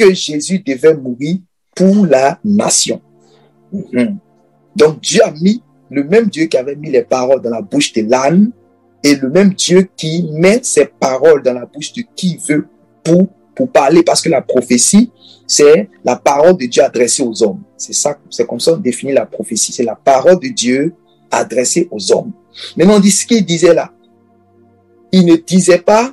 que Jésus devait mourir pour la nation. Donc Dieu a mis, le même Dieu qui avait mis les paroles dans la bouche de l'âne, et le même Dieu qui met ses paroles dans la bouche de qui veut pour parler, parce que la prophétie, c'est la parole de Dieu adressée aux hommes. C'est ça, c'est comme ça qu'on définit la prophétie. C'est la parole de Dieu adressée aux hommes. Maintenant, on dit ce qu'il disait là. Il ne disait pas,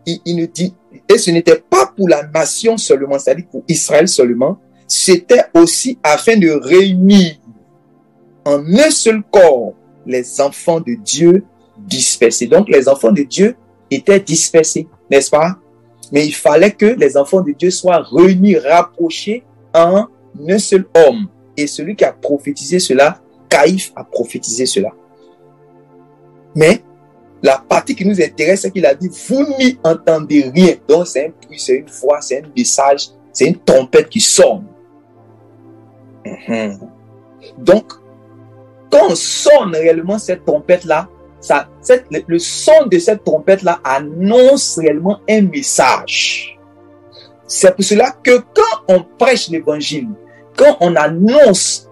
il ne dit, et ce n'était pas pour la nation seulement, c'est-à-dire pour Israël seulement, c'était aussi afin de réunir en un seul corps les enfants de Dieu dispersés. Donc, les enfants de Dieu étaient dispersés, n'est-ce pas? Mais il fallait que les enfants de Dieu soient réunis, rapprochés en un seul homme. Et celui qui a prophétisé cela, Caïphe a prophétisé cela. Mais la partie qui nous intéresse, c'est qu'il a dit, vous n'y entendez rien. Donc c'est un bruit, c'est une voix, c'est un message, c'est une trompette qui sonne. Donc, quand on sonne réellement cette trompette-là, le son de cette trompette-là annonce réellement un message. C'est pour cela que quand on prêche l'évangile, quand on annonce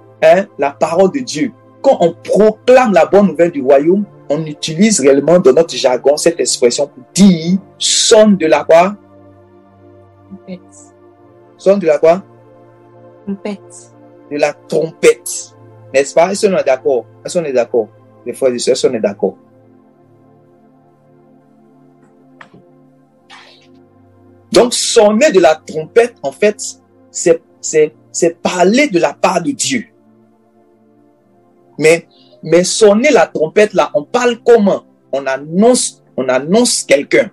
la parole de Dieu, quand on proclame la bonne nouvelle du royaume, on utilise réellement dans notre jargon cette expression pour dire sonne de la quoi? Trompette. Sonne de la quoi? Trompette. De la trompette. N'est-ce pas? Est-ce qu'on est d'accord? Est-ce qu'on est d'accord? Les frères et sœurs, est-ce qu'on est d'accord? Donc, sonner de la trompette, en fait, c'est parler de la part de Dieu. Mais sonner la trompette, là, on parle comment? On annonce quelqu'un.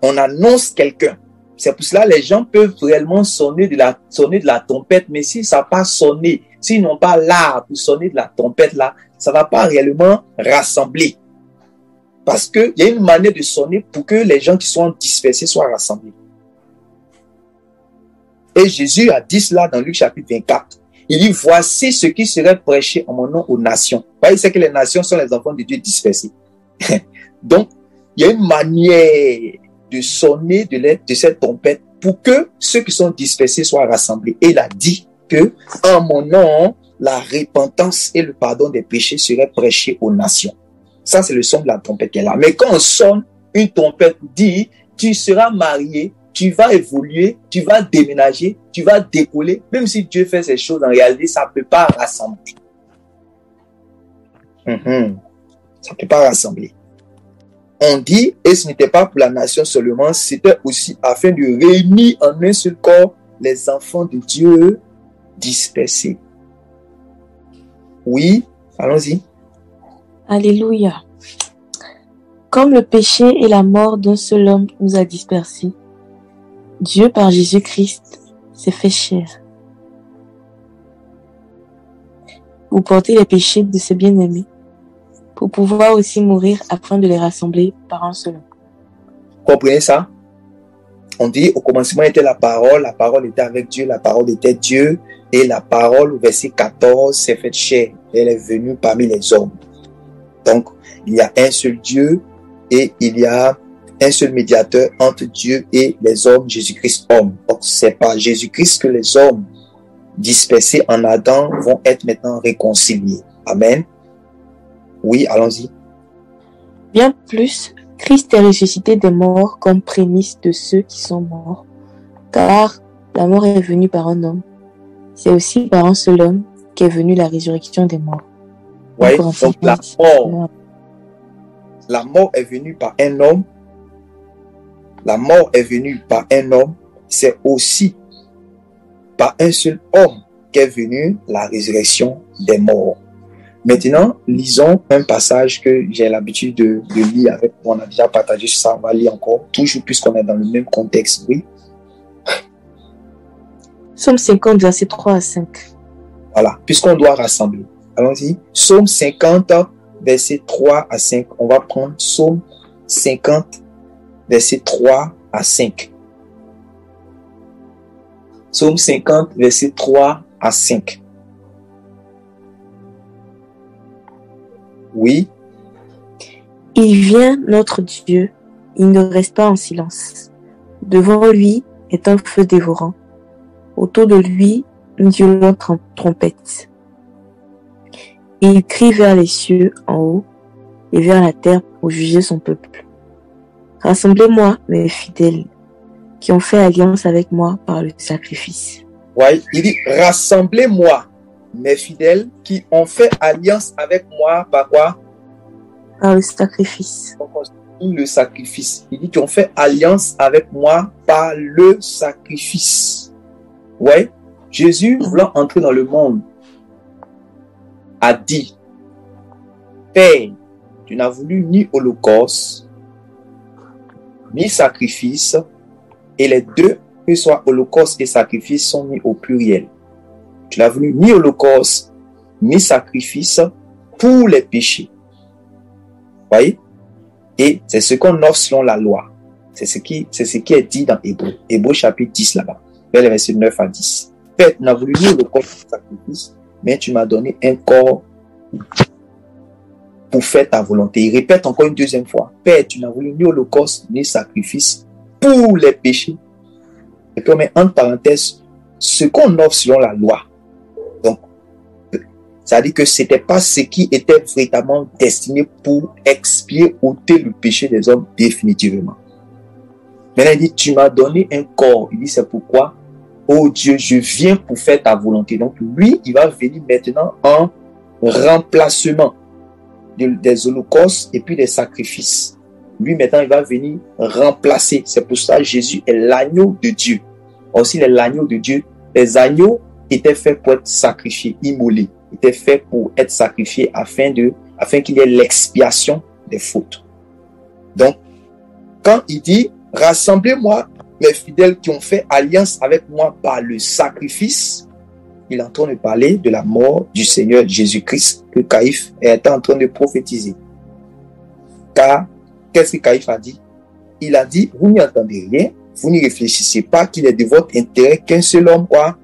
On annonce quelqu'un. C'est pour cela que les gens peuvent réellement sonner de la trompette, mais si ça n'a pas sonné, s'ils n'ont pas l'art pour sonner de la trompette, là, ça ne va pas réellement rassembler. Parce qu'il y a une manière de sonner pour que les gens qui sont dispersés soient rassemblés. Et Jésus a dit cela dans Luc chapitre 24. Il dit, voici ce qui serait prêché en mon nom aux nations. Vous voyez, c'est que les nations sont les enfants de Dieu dispersés. Donc, il y a une manière de sonner de cette trompette pour que ceux qui sont dispersés soient rassemblés. Et il a dit que, en mon nom, la repentance et le pardon des péchés seraient prêchés aux nations. Ça, c'est le son de la trompette qui est là. Mais quand on sonne une trompette, dit, tu seras marié, tu vas évoluer, tu vas déménager, tu vas décoller. Même si Dieu fait ces choses, en réalité, ça ne peut pas rassembler. Ça ne peut pas rassembler. On dit, et ce n'était pas pour la nation seulement, c'était aussi afin de réunir en un seul corps les enfants de Dieu dispersés. Oui, allons-y. Alléluia. Comme le péché et la mort d'un seul homme nous a dispersés, Dieu par Jésus-Christ s'est fait chair. Vous portez les péchés de ses bien-aimés, pour pouvoir aussi mourir afin de les rassembler par un seul homme. Comprenez ça? On dit, au commencement était la parole était avec Dieu, la parole était Dieu, et la parole, au verset 14, s'est faite chair. Elle est venue parmi les hommes. Donc, il y a un seul Dieu, et il y a un seul médiateur entre Dieu et les hommes, Jésus-Christ homme. Donc, c'est par Jésus-Christ que les hommes dispersés en Adam vont être maintenant réconciliés. Amen. Oui, allons-y. Bien plus, Christ est ressuscité des morts comme prémisse de ceux qui sont morts, car la mort est venue par un homme. C'est aussi par un seul homme qu'est venue la résurrection des morts. Oui, donc la mort est venue par un homme. La mort est venue par un homme. C'est aussi par un seul homme qu'est venue la résurrection des morts. Maintenant, lisons un passage que j'ai l'habitude de lire avec moi. On a déjà partagé ça, on va lire encore, toujours puisqu'on est dans le même contexte, oui. Psaume 50, versets 3 à 5. Voilà, puisqu'on doit rassembler. Allons-y. Psaume 50, versets 3 à 5. On va prendre Psaume 50, versets 3 à 5. Psaume 50, versets 3 à 5. Oui. Il vient notre Dieu, il ne reste pas en silence. Devant lui est un feu dévorant. Autour de lui, une violente trompette. Et il crie vers les cieux en haut et vers la terre pour juger son peuple. Rassemblez-moi, mes fidèles, qui ont fait alliance avec moi par le sacrifice. Ouais, il dit, rassemblez-moi, mes fidèles, qui ont fait alliance avec moi par quoi? Par le sacrifice. Le sacrifice. Il dit qu'ils ont fait alliance avec moi par le sacrifice. Ouais, Jésus, voulant entrer dans le monde, a dit, Père, tu n'as voulu ni holocauste, ni sacrifice, et les deux, que ce soit holocauste et sacrifice, sont mis au pluriel. Tu n'as voulu ni holocauste, ni sacrifice pour les péchés. Voyez? Et c'est ce qu'on offre selon la loi. C'est ce qui est dit dans Hébreu. Hébreu chapitre 10 là-bas. Vers les versets 9 à 10. Père, tu n'as voulu ni holocauste ni sacrifice, mais tu m'as donné un corps pour faire ta volonté. Il répète encore une deuxième fois. Père, tu n'as voulu ni holocauste ni sacrifice pour les péchés. Et puis on met entre parenthèses ce qu'on offre selon la loi. Donc, ça dit que c'était pas ce qui était véritablement destiné pour expier, ôter le péché des hommes définitivement. Maintenant, il dit, tu m'as donné un corps. Il dit, c'est pourquoi, oh Dieu, je viens pour faire ta volonté. Donc, lui, il va venir maintenant en remplacement des holocaustes et puis des sacrifices. Lui, maintenant, il va venir remplacer. C'est pour ça que Jésus est l'agneau de Dieu. Aussi, il est l'agneau de Dieu. Les agneaux étaient faits pour être sacrifiés, immolés. Étaient faits pour être sacrifiés afin qu'il y ait l'expiation des fautes. Donc, quand il dit, rassemblez-moi, mes fidèles qui ont fait alliance avec moi par le sacrifice, il est en train de parler de la mort du Seigneur Jésus-Christ que Caïphe est en train de prophétiser. Car, qu'est-ce que Caïphe a dit? Il a dit, vous n'y entendez rien, vous n'y réfléchissez pas qu'il est de votre intérêt qu'un seul homme, quoi?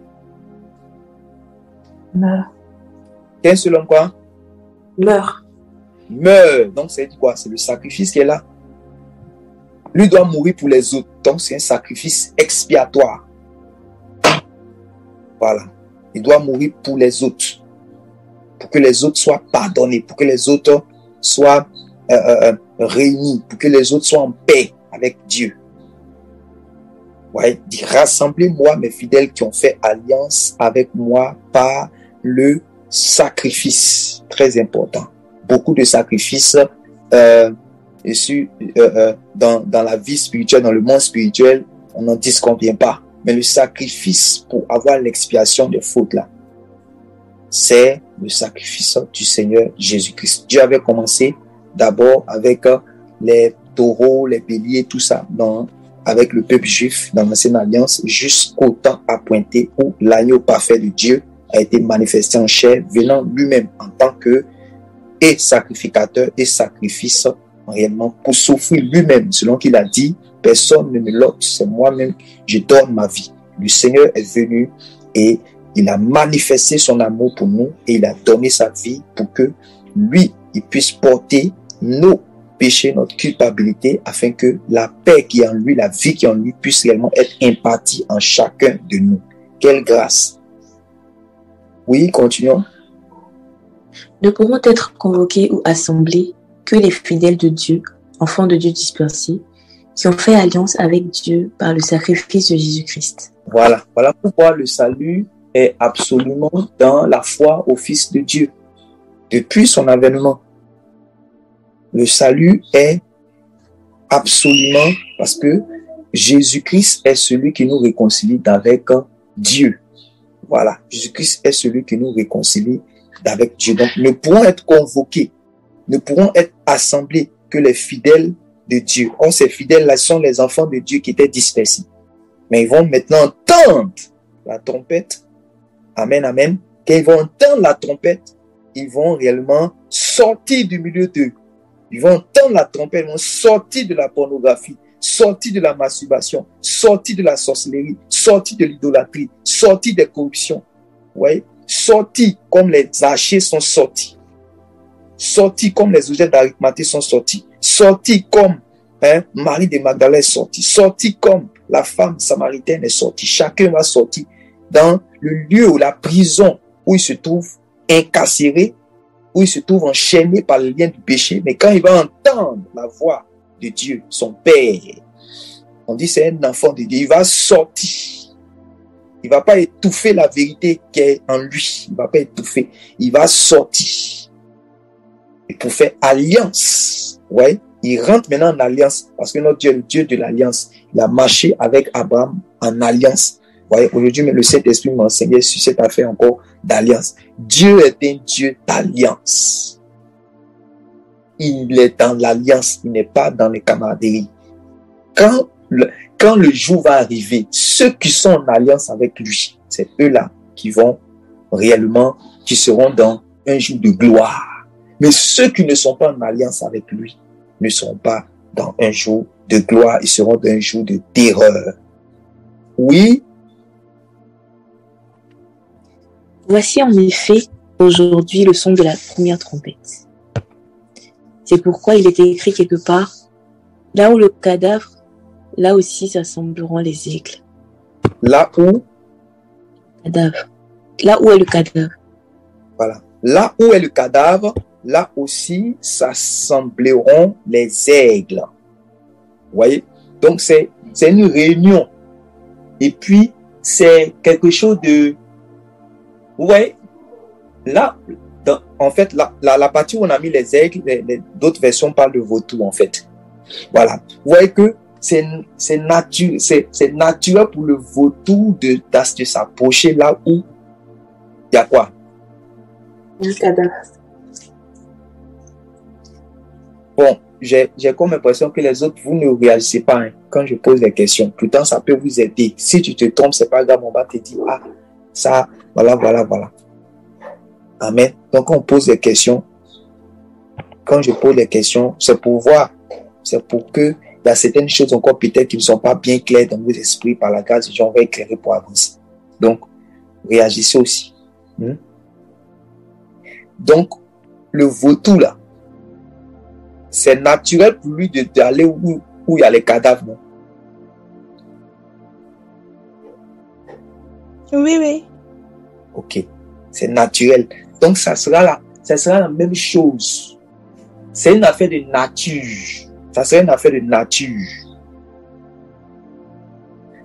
Meurt. Qu'un seul homme, quoi? Meurt. Meurt. Donc, c'est quoi? C'est le sacrifice qui est là. Lui doit mourir pour les autres. Donc, c'est un sacrifice expiatoire. Voilà. Il doit mourir pour les autres. Pour que les autres soient pardonnés. Pour que les autres soient réunis. Pour que les autres soient en paix avec Dieu. Ouais. Dit, rassemblez-moi, mes fidèles qui ont fait alliance avec moi par le sacrifice. Très important. Beaucoup de sacrifices dans la vie spirituelle, dans le monde spirituel, on n'en disconvient pas. Mais le sacrifice pour avoir l'expiation des fautes là, c'est le sacrifice du Seigneur Jésus-Christ. Dieu avait commencé d'abord avec les taureaux, les béliers, tout ça, avec le peuple juif dans l'ancienne alliance, jusqu'au temps appointé où l'agneau parfait de Dieu a été manifesté en chair, venant lui-même en tant que et sacrificateur et sacrifice réellement pour souffrir lui-même, selon qu'il a dit, personne ne me l'ôte, c'est moi-même, je donne ma vie. Le Seigneur est venu et il a manifesté son amour pour nous et il a donné sa vie pour que lui, il puisse porter nos péchés, notre culpabilité, afin que la paix qui est en lui, la vie qui est en lui puisse réellement être impartie en chacun de nous. Quelle grâce! Oui, continuons. Ne pourront être convoqués ou assemblés que les fidèles de Dieu, enfants de Dieu dispersés, qui ont fait alliance avec Dieu par le sacrifice de Jésus-Christ. Voilà pourquoi le salut est absolument dans la foi au Fils de Dieu. Depuis son avènement, le salut est absolument parce que Jésus-Christ est celui qui nous réconcilie avec Dieu. Voilà, Jésus-Christ est celui qui nous réconcilie avec Dieu. Donc, ne pourront être convoqués, ne pourront être assemblés que les fidèles de Dieu. Or, ces fidèles-là sont les enfants de Dieu qui étaient dispersés. Mais ils vont maintenant entendre la trompette. Amen, amen. Quand ils vont entendre la trompette, ils vont réellement sortir du milieu d'eux. Ils vont entendre la trompette, ils vont sortir de la pornographie, sortir de la masturbation, sortir de la sorcellerie, sortir de l'idolâtrie, sortir des corruptions. Ouais. Sortis comme les archers sont sortis. Sortis comme les objets d'Arimathée sont sortis. Sortis comme Marie de Magdalene est sortie. Sortis comme la femme samaritaine est sortie. Chacun va sortir dans le lieu ou la prison où il se trouve incarcéré, où il se trouve enchaîné par le lien du péché. Mais quand il va entendre la voix de Dieu, son Père, on dit c'est un enfant de Dieu, il va sortir. Il ne va pas étouffer la vérité qui est en lui. Il ne va pas étouffer. Il va sortir. Et pour faire alliance. Ouais. Il rentre maintenant en alliance. Parce que notre Dieu est le Dieu de l'alliance. Il a marché avec Abraham en alliance. Ouais. Aujourd'hui, le Saint-Esprit m'enseignait sur cette affaire encore d'alliance. Dieu est un Dieu d'alliance. Il est dans l'alliance. Il n'est pas dans les camaraderies. Quand le jour va arriver, ceux qui sont en alliance avec lui, c'est eux-là qui vont réellement, qui seront dans un jour de gloire. Mais ceux qui ne sont pas en alliance avec lui ne seront pas dans un jour de gloire, ils seront dans un jour de terreur. Oui. Voici en effet aujourd'hui le son de la première trompette. C'est pourquoi il était écrit quelque part, là où le cadavre, là aussi s'assembleront les aigles. Là où? Cadavre. Là où est le cadavre. Voilà. Là où est le cadavre, là aussi s'assembleront les aigles. Vous voyez? Donc c'est une réunion. Et puis c'est quelque chose de... Vous voyez? Là, en fait, la partie où on a mis les aigles, d'autres versions parlent de vautours en fait. Voilà. Vous voyez que c'est naturel pour le vautour de s'approcher là où il y a quoi? Le cadavre. Bon, j'ai comme l'impression que les autres, vous ne réagissez pas hein, quand je pose des questions. Pourtant, ça peut vous aider. Si tu te trompes, c'est pas grave, on va te dire, ah, ça, voilà. Amen. Donc, on pose des questions. Quand je pose des questions, c'est pour voir, c'est pour que il y a certaines choses encore peut-être qui ne sont pas bien claires dans vos esprits par la grâce de Dieu, on va éclairer pour avancer. Donc, réagissez aussi. Donc, le vautour là, c'est naturel pour lui d'aller où il y a les cadavres, non? Oui. Ok, c'est naturel. Donc, ça sera la même chose. C'est une affaire de nature. Ça serait une affaire de nature.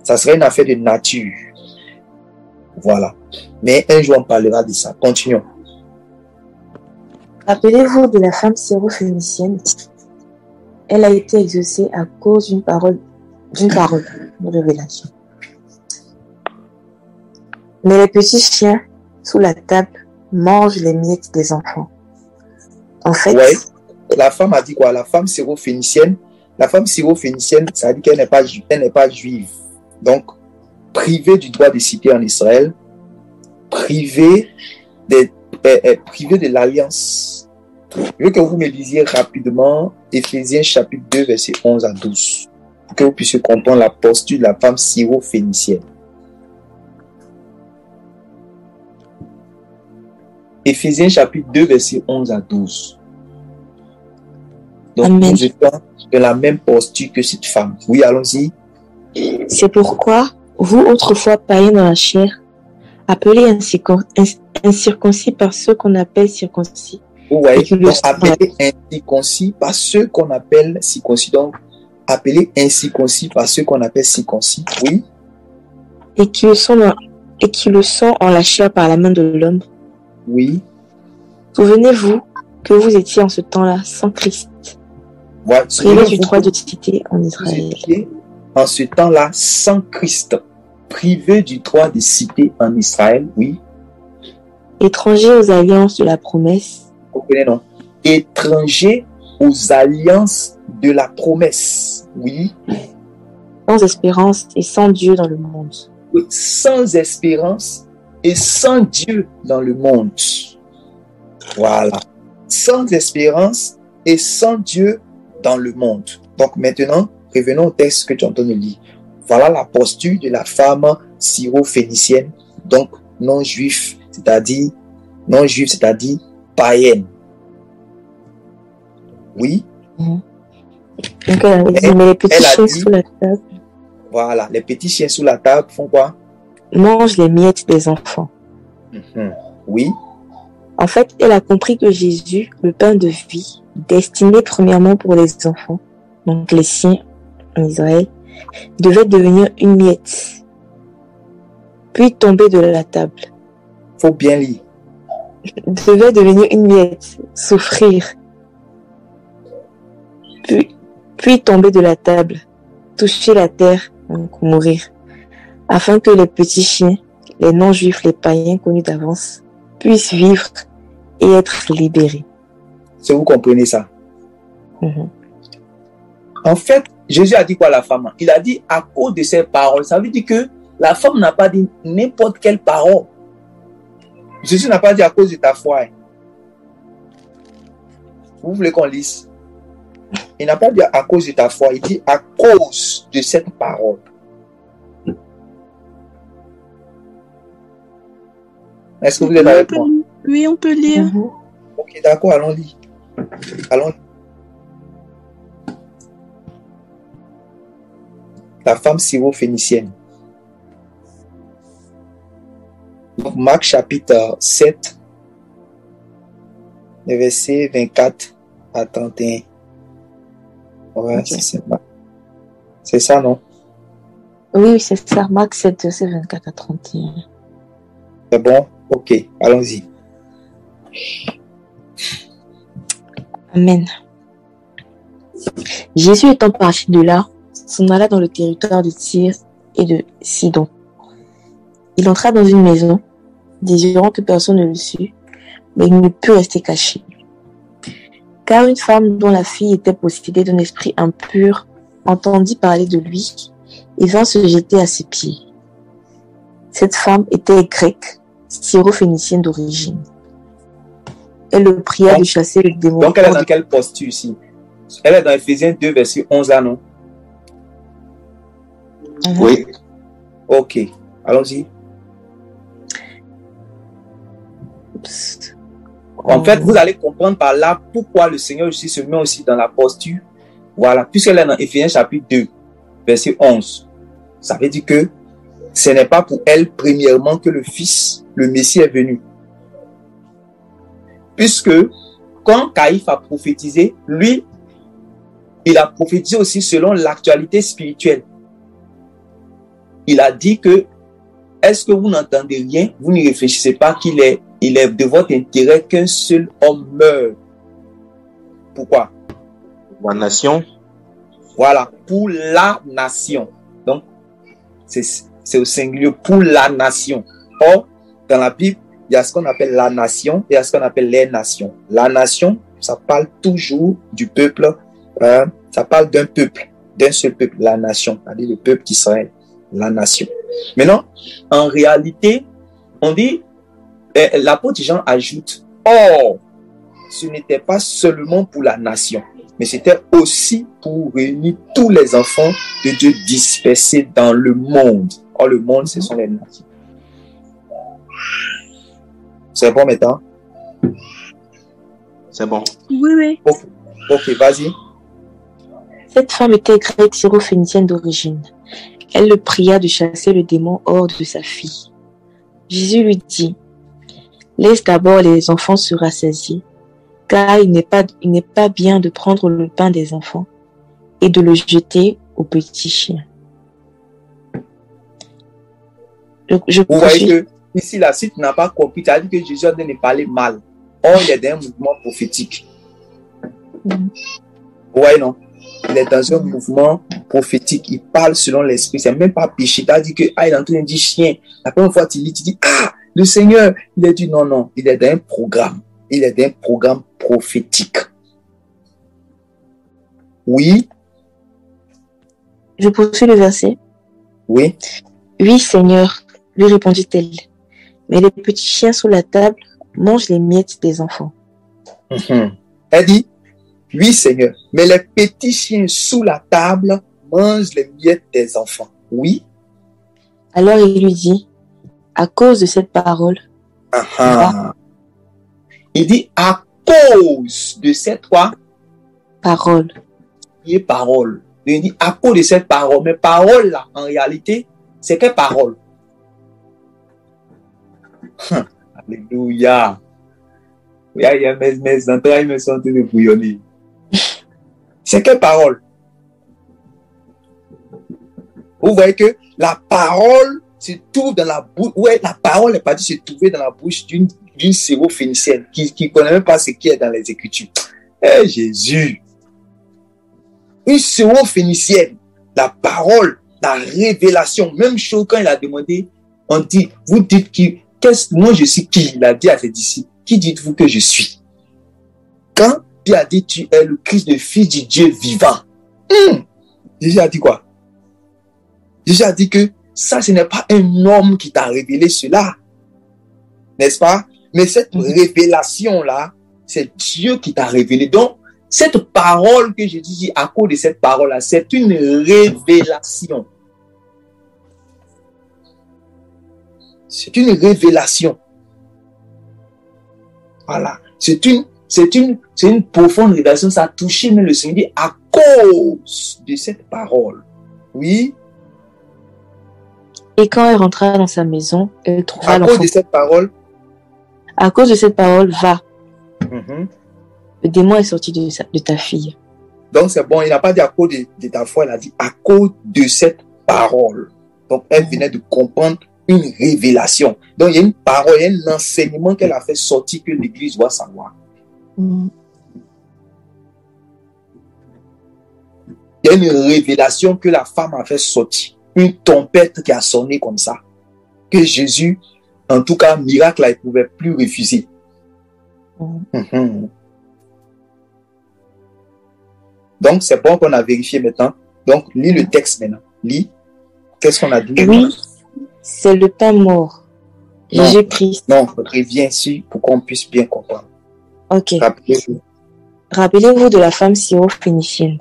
Ça serait une affaire de nature. Voilà. Mais un jour, on parlera de ça. Continuons. Rappelez-vous de la femme syrophénicienne. Elle a été exaucée à cause d'une parole de révélation. Mais les petits chiens, sous la table, mangent les miettes des enfants. En fait... Ouais. La femme a dit quoi? La femme syrophénicienne. La femme syrophénicienne, ça dit qu'elle n'est pas juive. Donc, privée du droit de cité en Israël, privée de l'alliance. Je veux que vous me lisiez rapidement Éphésiens chapitre 2, verset 11 à 12. Pour que vous puissiez comprendre la posture de la femme syrophénicienne. Éphésiens chapitre 2, verset 11 à 12. Donc, Amen. nous étions de la même posture que cette femme. Oui, allons-y. C'est pourquoi, vous autrefois païens dans la chair, appelés incirconcis par ceux qu'on appelle circoncis. Oui, donc appelés incirconcis par ceux qu'on appelle circoncis. Donc, appelés incirconcis par ceux qu'on appelle circoncis. Oui. Et qui le sont en la chair par la main de l'homme. Oui. Souvenez-vous que vous étiez en ce temps-là sans Christ. Ouais, privé du droit de cité en Israël. En ce temps-là, sans Christ, privé du droit de cité en Israël, oui. Étranger aux alliances de la promesse. Vous comprenez, non? Étranger aux alliances de la promesse, oui. Sans espérance et sans Dieu dans le monde. Oui, sans espérance et sans Dieu dans le monde. Voilà. Sans espérance et sans Dieu dans le monde. Donc maintenant, revenons au texte que tu entends nous lire. Voilà la posture de la femme syrophénicienne, donc non-juif, c'est-à-dire païenne. Oui. Donc elle a dit, mais les petits chiens sous la table. Voilà, les petits chiens sous la table font quoi? Mangent les miettes des enfants. Oui. En fait, elle a compris que Jésus, le pain de vie, destiné premièrement pour les enfants, donc les siens en Israël, devait devenir une miette, puis tomber de la table. Faut bien lire. Devait devenir une miette, souffrir, puis tomber de la table, toucher la terre, donc mourir, afin que les petits chiens, les non-juifs, les païens connus d'avance, puissent vivre et être libérés. Si vous comprenez ça. En fait, Jésus a dit quoi à la femme? Il a dit à cause de ses paroles. Ça veut dire que la femme n'a pas dit n'importe quelle parole. Jésus n'a pas dit à cause de ta foi. Vous voulez qu'on lise? Il n'a pas dit à cause de ta foi. Il dit à cause de cette parole. Est-ce que vous êtes avec moi? Oui, on peut lire. Ok, d'accord, allons lire. Allons. La femme syro-phénicienne. Donc, Marc chapitre 7, les versets 24 à 31. Ouais, okay. C'est ça, non? Oui, c'est ça. Marc 7, verset 24 à 31. C'est bon? Ok, allons-y. Amen. Jésus étant parti de là, s'en alla dans le territoire de Tyr et de Sidon. Il entra dans une maison, désirant que personne ne le sût, mais il ne put rester caché. Car une femme dont la fille était possédée d'un esprit impur entendit parler de lui et vint se jeter à ses pieds. Cette femme était grecque, syro-phénicienne d'origine. Elle le pria de chasser le démon. Donc elle est dans quelle posture ici? Elle est dans Ephésiens 2, verset 11 là, non? Oui. Ok, allons-y. En fait, vous allez comprendre par là pourquoi le Seigneur aussi se met aussi dans la posture. Voilà, puisqu'elle est dans Ephésiens chapitre 2, verset 11. Ça veut dire que ce n'est pas pour elle premièrement que le Fils, le Messie est venu. Puisque quand Caïphe a prophétisé, lui, il a prophétisé aussi selon l'actualité spirituelle. Il a dit que, est-ce que vous n'entendez rien? Vous n'y réfléchissez pas qu'il est de votre intérêt qu'un seul homme meure. Pourquoi? La nation. Voilà, pour la nation. Donc, c'est au singulier, pour la nation. Or, dans la Bible, il y a ce qu'on appelle la nation et il y a ce qu'on appelle les nations. La nation, ça parle toujours du peuple, ça parle d'un peuple, d'un seul peuple, la nation, c'est-à-dire le peuple d'Israël, la nation. Maintenant, en réalité, on dit, l'apôtre Jean ajoute, or, ce n'était pas seulement pour la nation, mais c'était aussi pour réunir tous les enfants de Dieu dispersés dans le monde. Or, le monde, ce sont les nations. C'est bon maintenant? C'est bon. Oui. Ok, vas-y. Cette femme était grecque syro-phénicienne d'origine. Elle le pria de chasser le démon hors de sa fille. Jésus lui dit, laisse d'abord les enfants se rassasier, car il n'est pas bien de prendre le pain des enfants et de le jeter aux petits chiens. Vous voyez que ici, là, si tu n'as pas compris, tu as dit que Jésus a donné parler mal. Or, il est dans un mouvement prophétique. Vous voyez, non? Il est dans un mouvement prophétique. Il parle selon l'esprit. C'est même pas péché. Tu as dit que, il est en train de dire chien. La première fois, tu dis, le Seigneur, il a dit non. Il est dans un programme. Il est dans un programme prophétique. Oui. Je poursuis le verset. Oui. Oui, Seigneur, lui répondit-elle. Mais les petits chiens sous la table mangent les miettes des enfants. Elle dit, oui, Seigneur, mais les petits chiens sous la table mangent les miettes des enfants. Oui. Alors il lui dit, à cause de cette parole. Il dit, à cause de cette quoi? Parole. Parole. il dit à cause de cette parole. Mais parole là, en réalité, c'est quelle parole? Alléluia. Mes entrailles me sont en train de bouillonner. C'est quelle parole? Vous voyez que la parole se trouve dans la bouche. Ouais, la parole est partie se trouver dans la bouche d'une syro-phénicienne qui ne connaît même pas ce qui est dans les Écritures. Eh Jésus! Une syro-phénicienne, la parole, la révélation, même chose quand il a demandé, on dit, vous dites qui, moi je suis qui? Il a dit à ses disciples, qui dites-vous que je suis? Quand il a dit, tu es le Christ, le Fils du Dieu vivant. Jésus a dit quoi? Jésus a dit que ça, ce n'est pas un homme qui t'a révélé cela. N'est-ce pas? Mais cette révélation-là, c'est Dieu qui t'a révélé. Donc, cette parole que je dis à cause de cette parole-là, c'est une révélation. C'est une révélation. Voilà. C'est une profonde révélation. Ça a touché même le Seigneur à cause de cette parole. Oui. Et quand elle rentra dans sa maison, elle trouva l'enfant. À cause de cette parole. À cause de cette parole, va. Le démon est sorti de ta fille. Donc c'est bon, il n'a pas dit à cause de ta foi, il a dit à cause de cette parole. Donc elle venait de comprendre une révélation. Donc il y a une parole, il y a un enseignement qu'elle a fait sortir que l'Église doit savoir. Il y a une révélation que la femme a fait sortir. Une tempête qui a sonné comme ça. Que Jésus, en tout cas, miracle, il ne pouvait plus refuser. Donc, c'est bon qu'on a vérifié maintenant. Donc, lis le texte maintenant. Lis. Qu'est-ce qu'on a dit? Oui, c'est le temps mort. Jésus-Christ. Non, reviens ici pour qu'on puisse bien comprendre. Ok. Rappelez-vous. Rappelez-vous de la femme syro-phénicienne.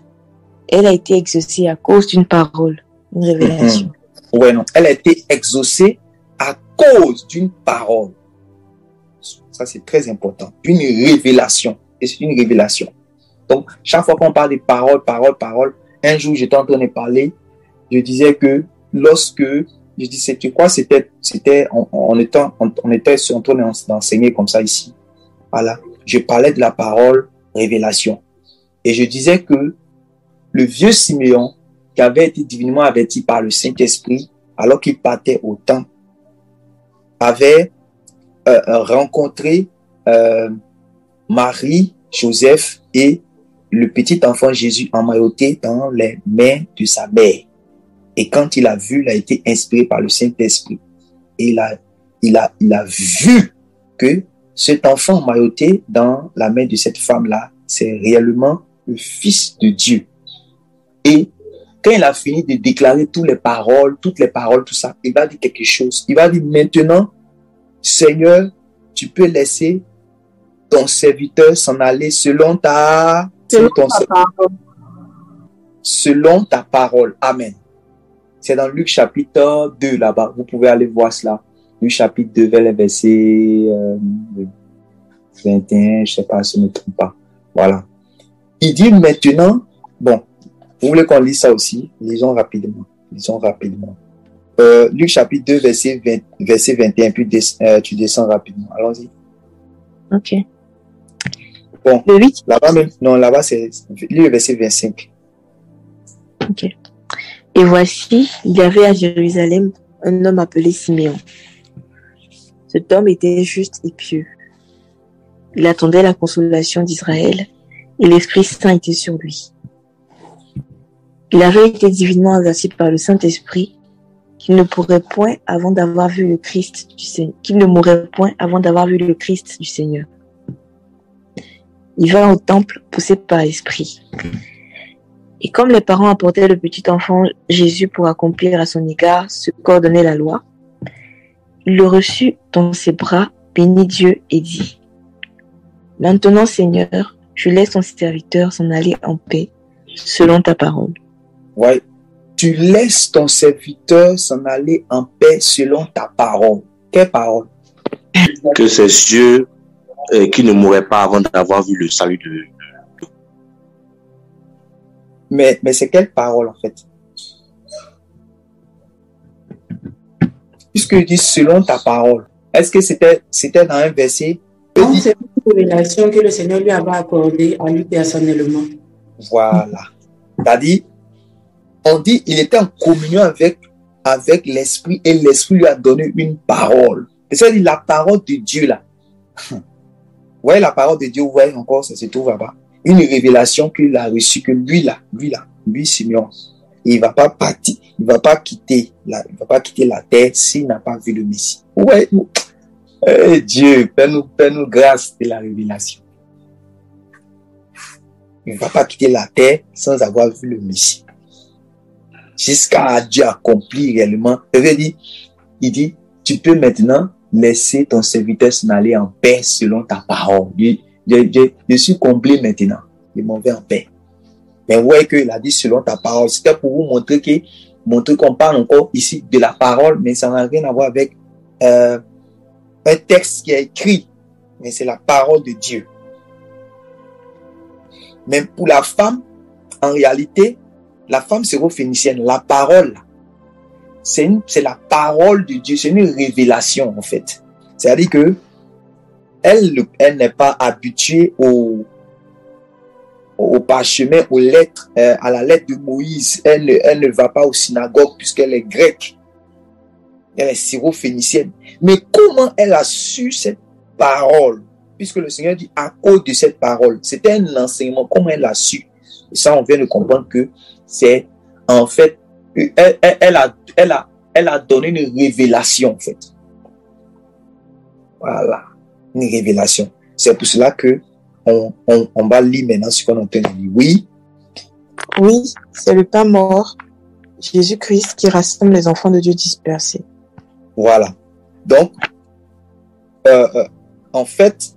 Elle a été exaucée à cause d'une parole, une révélation. Ouais, non. Elle a été exaucée à cause d'une parole. Ça, c'est très important. Une révélation. Et c'est une révélation. Donc, chaque fois qu'on parle de parole, un jour, j'étais en train de parler, je disais que lorsque, je dis, tu crois, on était en train d'enseigner comme ça ici. Voilà. Je parlais de la parole révélation. Et je disais que le vieux Siméon, qui avait été divinement averti par le Saint-Esprit, alors qu'il partait au temple, avait rencontré Marie, Joseph et le petit enfant Jésus emmailloté dans les mains de sa mère. Et quand il a vu, il a été inspiré par le Saint-Esprit. Et il a vu que cet enfant emmailloté dans la main de cette femme-là, c'est réellement le Fils de Dieu. Et quand il a fini de déclarer toutes les paroles, tout ça, il va dire quelque chose. Il va dire maintenant, Seigneur, tu peux laisser ton serviteur s'en aller selon ta parole. Amen. C'est dans Luc chapitre 2 là-bas. Vous pouvez aller voir cela. Luc chapitre 2, verset 21, je sais pas si je ne me trompe pas. Voilà. Il dit maintenant, bon, vous voulez qu'on lise ça aussi? Lisons rapidement. Luc chapitre 2, verset 21, puis tu descends rapidement. Allons-y. Ok. Bon, le 8? Là-bas même, non, là-bas c'est le verset 25. Ok. Et voici, il y avait à Jérusalem un homme appelé Siméon. Cet homme était juste et pieux. Il attendait la consolation d'Israël et l'Esprit Saint était sur lui. Il avait été divinement averti par le Saint-Esprit qu'il ne mourrait point avant d'avoir vu le Christ du Seigneur. Il vint au temple poussé par l'Esprit. Et comme les parents apportaient le petit enfant Jésus pour accomplir à son égard ce qu'ordonnait la loi, il le reçut dans ses bras, bénit Dieu et dit: Maintenant, Seigneur, je laisse ton serviteur s'en aller en paix, selon ta parole. Ouais. Tu laisses ton serviteur s'en aller en paix selon ta parole. Quelle parole? Que c'est Dieu qui ne mourrait pas avant d'avoir vu le salut de... Mais c'est quelle parole, en fait? Puisque il dit selon ta parole. Est-ce que c'était dans un verset? Non, c'est une révélation que le Seigneur lui avait accordée à lui personnellement. Voilà. C'est-à-dire, on dit il était en communion avec l'Esprit et l'Esprit lui a donné une parole. C'est-à-dire la parole de Dieu là. Vous voyez la parole de Dieu, vous voyez encore, ça se trouve là-bas. Une révélation qu'il a reçue, que lui, Simeon, il va pas partir, il va pas quitter la terre s'il n'a pas vu le Messie. Ouais, Dieu, fais-nous grâce de la révélation. Il ne va pas quitter la terre sans avoir vu le Messie. Jusqu'à Dieu accomplir réellement. Il dit, tu peux maintenant laisser ton serviteur s'en aller en paix selon ta parole. Je suis comblé maintenant. Je m'en vais en paix. Mais vous voyez qu'il a dit selon ta parole. C'était pour vous montrer qu'on parle encore ici de la parole, mais ça n'a rien à voir avec un texte qui est écrit. Mais c'est la parole de Dieu. Même pour la femme, en réalité, la femme syrophénicienne, la parole, c'est la parole de Dieu, c'est une révélation en fait. C'est-à-dire que elle n'est pas habituée au parchemin, aux lettres, à la lettre de Moïse. Elle ne va pas aux synagogues puisqu'elle est grecque. Elle est syrophénicienne. Mais comment elle a su cette parole? Puisque le Seigneur dit à cause de cette parole. C'était un enseignement. Comment elle a su? Et ça, on vient de comprendre que c'est en fait, elle a donné une révélation en fait. Voilà, une révélation. C'est pour cela que on va lire maintenant ce qu'on entend dire. Oui. Oui, c'est le pain mort, Jésus-Christ, qui rassemble les enfants de Dieu dispersés. Voilà. Donc, en fait,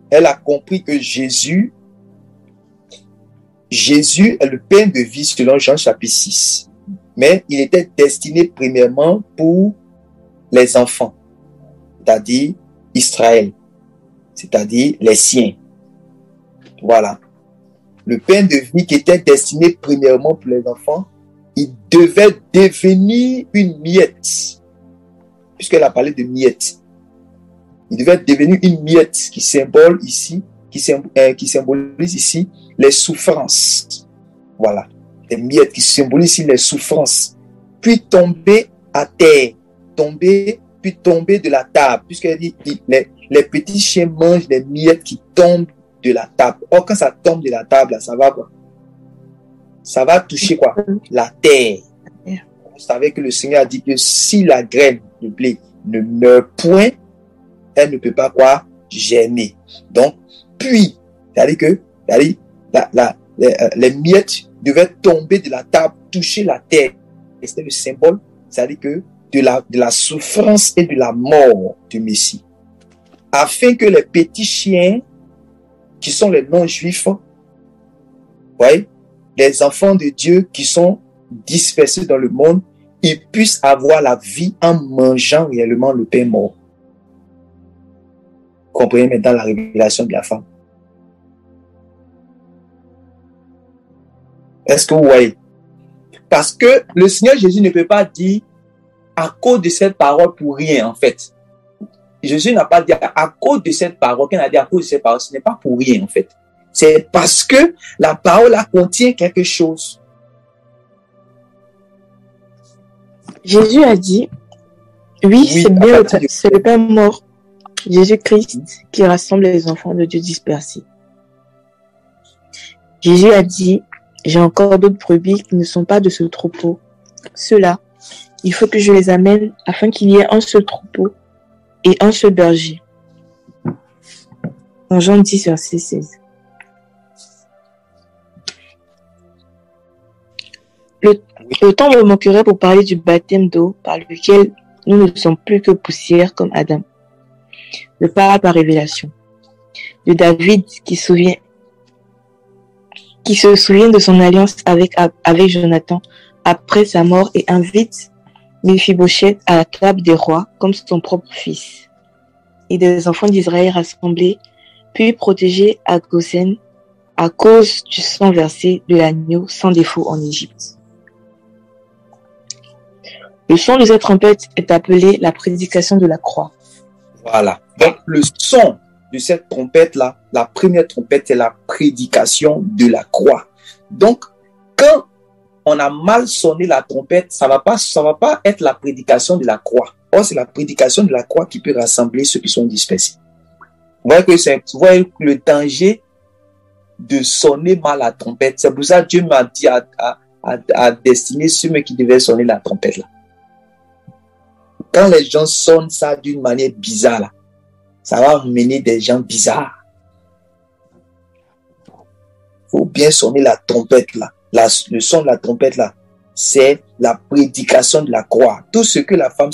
elle a compris que Jésus est le pain de vie selon Jean chapitre 6. Mais il était destiné premièrement pour les enfants, c'est-à-dire Israël, c'est-à-dire les siens. Voilà. Le pain de vie qui était destiné premièrement pour les enfants, il devait devenir une miette, puisqu'elle a parlé de miette. Il devait devenir une miette qui symbolise ici les souffrances. Voilà. Les miettes qui symbolisent ici les souffrances. Puis tomber à terre. Puis tomber de la table. Puisqu'elle dit, les petits chiens mangent les miettes qui tombent de la table. Or, quand ça tombe de la table, là, ça va quoi? Ça va toucher quoi? La terre. Vous savez que le Seigneur a dit que si la graine de blé ne meurt point, elle ne peut pas quoi? Germer. Donc, puis, c'est-à-dire que les miettes devaient tomber de la table, toucher la terre. Et c'était le symbole, c'est-à-dire que de la souffrance et de la mort du Messie. Afin que les petits chiens, qui sont les non-juifs, voyez, les enfants de Dieu qui sont dispersés dans le monde, ils puissent avoir la vie en mangeant réellement le pain mort. Comprenez maintenant la révélation de la femme. Est-ce que vous voyez? Parce que le Seigneur Jésus ne peut pas dire à cause de cette parole pour rien, en fait. Jésus n'a pas dit à cause de cette parole, qu'il a dit à cause de cette parole, ce n'est pas pour rien, en fait. C'est parce que la parole là contient quelque chose. Jésus a dit, oui, c'est bien, c'est le pain mort, Jésus-Christ, qui rassemble les enfants de Dieu dispersés. Jésus a dit, j'ai encore d'autres brebis qui ne sont pas de ce troupeau. Ceux-là, il faut que je les amène afin qu'il y ait un seul troupeau et un seul berger. En Jean 10, verset 16. Le temps me manquerait pour parler du baptême d'eau par lequel nous ne sommes plus que poussière comme Adam. Le parle par révélation. De David qui se souvient de son alliance avec Jonathan après sa mort et invite Méphibosheth à la table des rois comme son propre fils. Et des enfants d'Israël rassemblés, puis protégés à à cause du sang versé de l'agneau sans défaut en Égypte. Le son de cette trompette est appelé la prédication de la croix. Voilà. Donc, le son de cette trompette-là, la première trompette, c'est la prédication de la croix. Donc, quand on a mal sonné la trompette, ça va pas être la prédication de la croix. Or, c'est la prédication de la croix qui peut rassembler ceux qui sont dispersés. Vous voyez le danger de sonner mal la trompette. C'est pour ça que Dieu m'a dit à destiner ceux qui devaient sonner la trompette là. Quand les gens sonnent ça d'une manière bizarre, là, ça va mener des gens bizarres. Il faut bien sonner la trompette là. Le son de la trompette là, c'est la prédication de la croix. Tout ce que la femme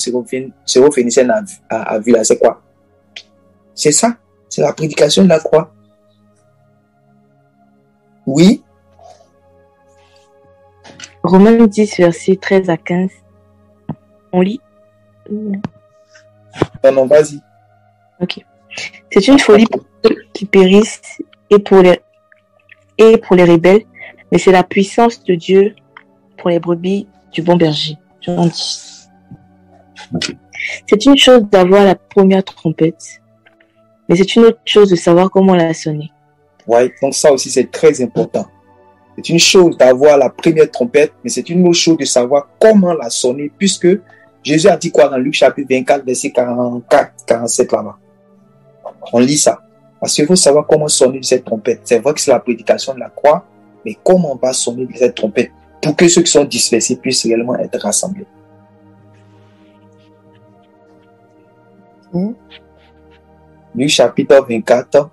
syrophénicienne a vu là, c'est quoi? C'est ça. C'est la prédication de la croix. Oui. Romains 10, versets 13 à 15. On lit. Non, vas-y. Ok. C'est une folie pour ceux qui périssent et pour les rebelles, mais c'est la puissance de Dieu pour les brebis du bon berger. Jean 10. C'est une chose d'avoir la première trompette, mais c'est une autre chose de savoir comment la sonner. Ouais, donc ça aussi c'est très important. C'est une chose d'avoir la première trompette, mais c'est une autre chose de savoir comment la sonner, puisque Jésus a dit quoi dans Luc chapitre 24, verset 44, 47 là-bas. On lit ça. Parce qu'il faut savoir comment sonner cette trompette. C'est vrai que c'est la prédication de la croix, mais comment on va sonner cette trompette pour que ceux qui sont dispersés puissent réellement être rassemblés. Luc chapitre 24,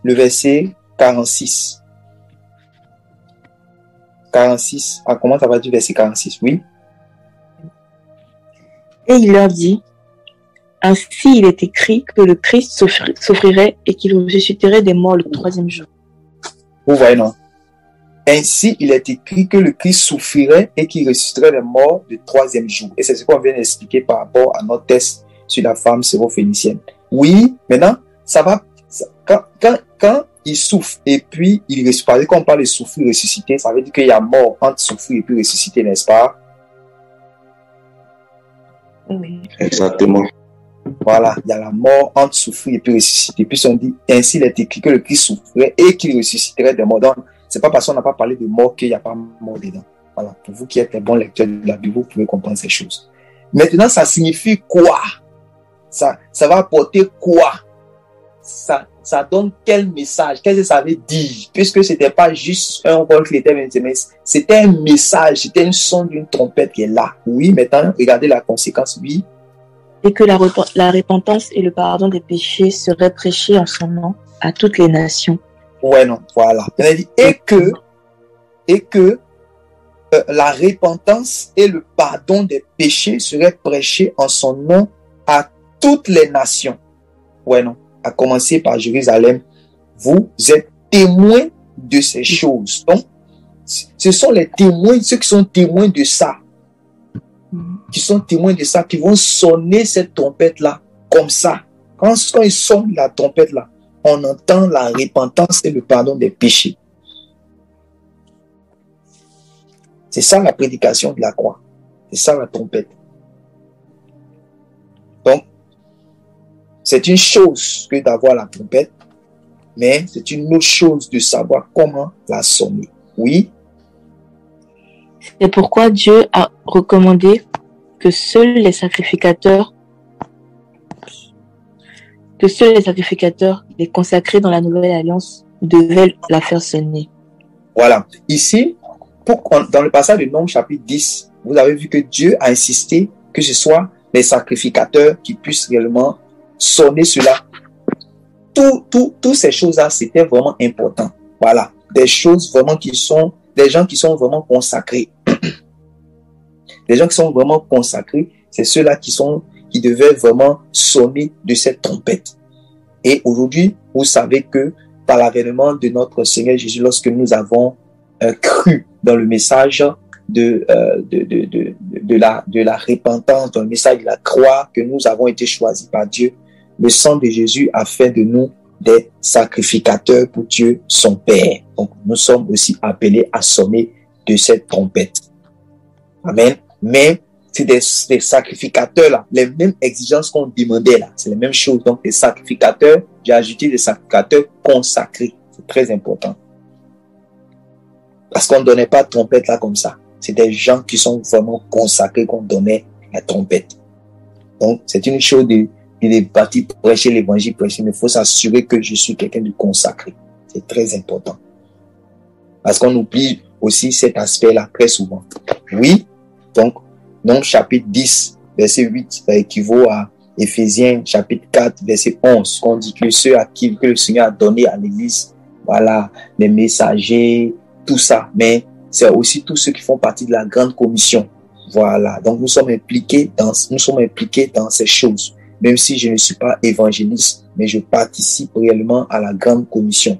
le verset 46. 46. Ah, comment ça va dire verset 46? Oui. Et il leur dit, ainsi il est écrit que le Christ souffrirait et qu'il ressusciterait des morts le troisième jour. Vous voyez, non? Ainsi il est écrit que le Christ souffrirait et qu'il ressusciterait des morts le troisième jour. Et c'est ce qu'on vient d'expliquer par rapport à notre test sur la femme syrophénicienne. Oui, maintenant, ça va, quand il souffre et puis il ressuscite, quand on parle de souffrir, ressusciter, ça veut dire qu'il y a mort entre souffrir et puis ressusciter, n'est-ce pas? Oui. Exactement. Voilà, il y a la mort entre souffrir et puis ressusciter. Puis on dit, ainsi il est écrit que le Christ souffrait et qu'il ressusciterait des morts. Donc, c'est pas parce qu'on n'a pas parlé de mort qu'il n'y a pas mort dedans. Voilà, pour vous qui êtes un bon lecteur de la Bible, vous pouvez comprendre ces choses. Maintenant, ça signifie quoi? Ça va apporter quoi? Ça donne quel message? Qu'est-ce que ça veut dire? Puisque c'était pas juste un rôle qui était bien, mais c'était un message, c'était un son d'une trompette qui est là. Oui, maintenant, regardez la conséquence, oui. Et que la repentance et le pardon des péchés seraient prêchés en son nom à toutes les nations. Ouais, non, voilà. Il dit, et que la repentance et le pardon des péchés seraient prêchés en son nom à toutes les nations. Ouais, non. À commencer par Jérusalem, vous êtes témoins de ces choses. Donc, ce sont les témoins, ceux qui sont témoins de ça, qui sont témoins de ça, qui vont sonner cette trompette-là, comme ça. Quand ils sonnent la trompette-là, on entend la repentance et le pardon des péchés. C'est ça la prédication de la croix. C'est ça la trompette. Donc, c'est une chose que d'avoir la trompette, mais c'est une autre chose de savoir comment la sonner. Oui. C'est pourquoi Dieu a recommandé que seuls les sacrificateurs, les consacrés dans la nouvelle alliance, devaient la faire sonner. Voilà. Ici, dans le passage de Nombres chapitre 10, vous avez vu que Dieu a insisté que ce soit les sacrificateurs qui puissent réellement sonner cela. Toutes ces choses-là, c'était vraiment important. Voilà. Des choses vraiment qui sont, des gens qui sont vraiment consacrés. Des gens qui sont vraiment consacrés, c'est ceux-là qui devaient vraiment sonner de cette trompette. Et aujourd'hui, vous savez que par l'avènement de notre Seigneur Jésus, lorsque nous avons cru dans le message de la repentance, dans le message de la croix, que nous avons été choisis par Dieu, le sang de Jésus a fait de nous des sacrificateurs pour Dieu, son Père. Donc, nous sommes aussi appelés à sonner de cette trompette. Amen. Mais c'est des sacrificateurs là, les mêmes exigences qu'on demandait là, c'est les mêmes choses. Donc, les sacrificateurs, j'ai ajouté des sacrificateurs consacrés. C'est très important. Parce qu'on ne donnait pas de trompette là comme ça. C'est des gens qui sont vraiment consacrés qu'on donnait la trompette. Donc, c'est une chose de partir prêcher l'évangile, prêcher, mais il faut s'assurer que je suis quelqu'un de consacré. C'est très important. Parce qu'on oublie aussi cet aspect-là très souvent. Oui, donc chapitre 10, verset 8, ça équivaut à Éphésiens, chapitre 4, verset 11, qu'on dit que ceux à qui que le Seigneur a donné à l'église, voilà, les messagers, tout ça, mais c'est aussi tous ceux qui font partie de la grande commission. Voilà, donc nous sommes impliqués dans ces choses. Même si je ne suis pas évangéliste, mais je participe réellement à la grande commission.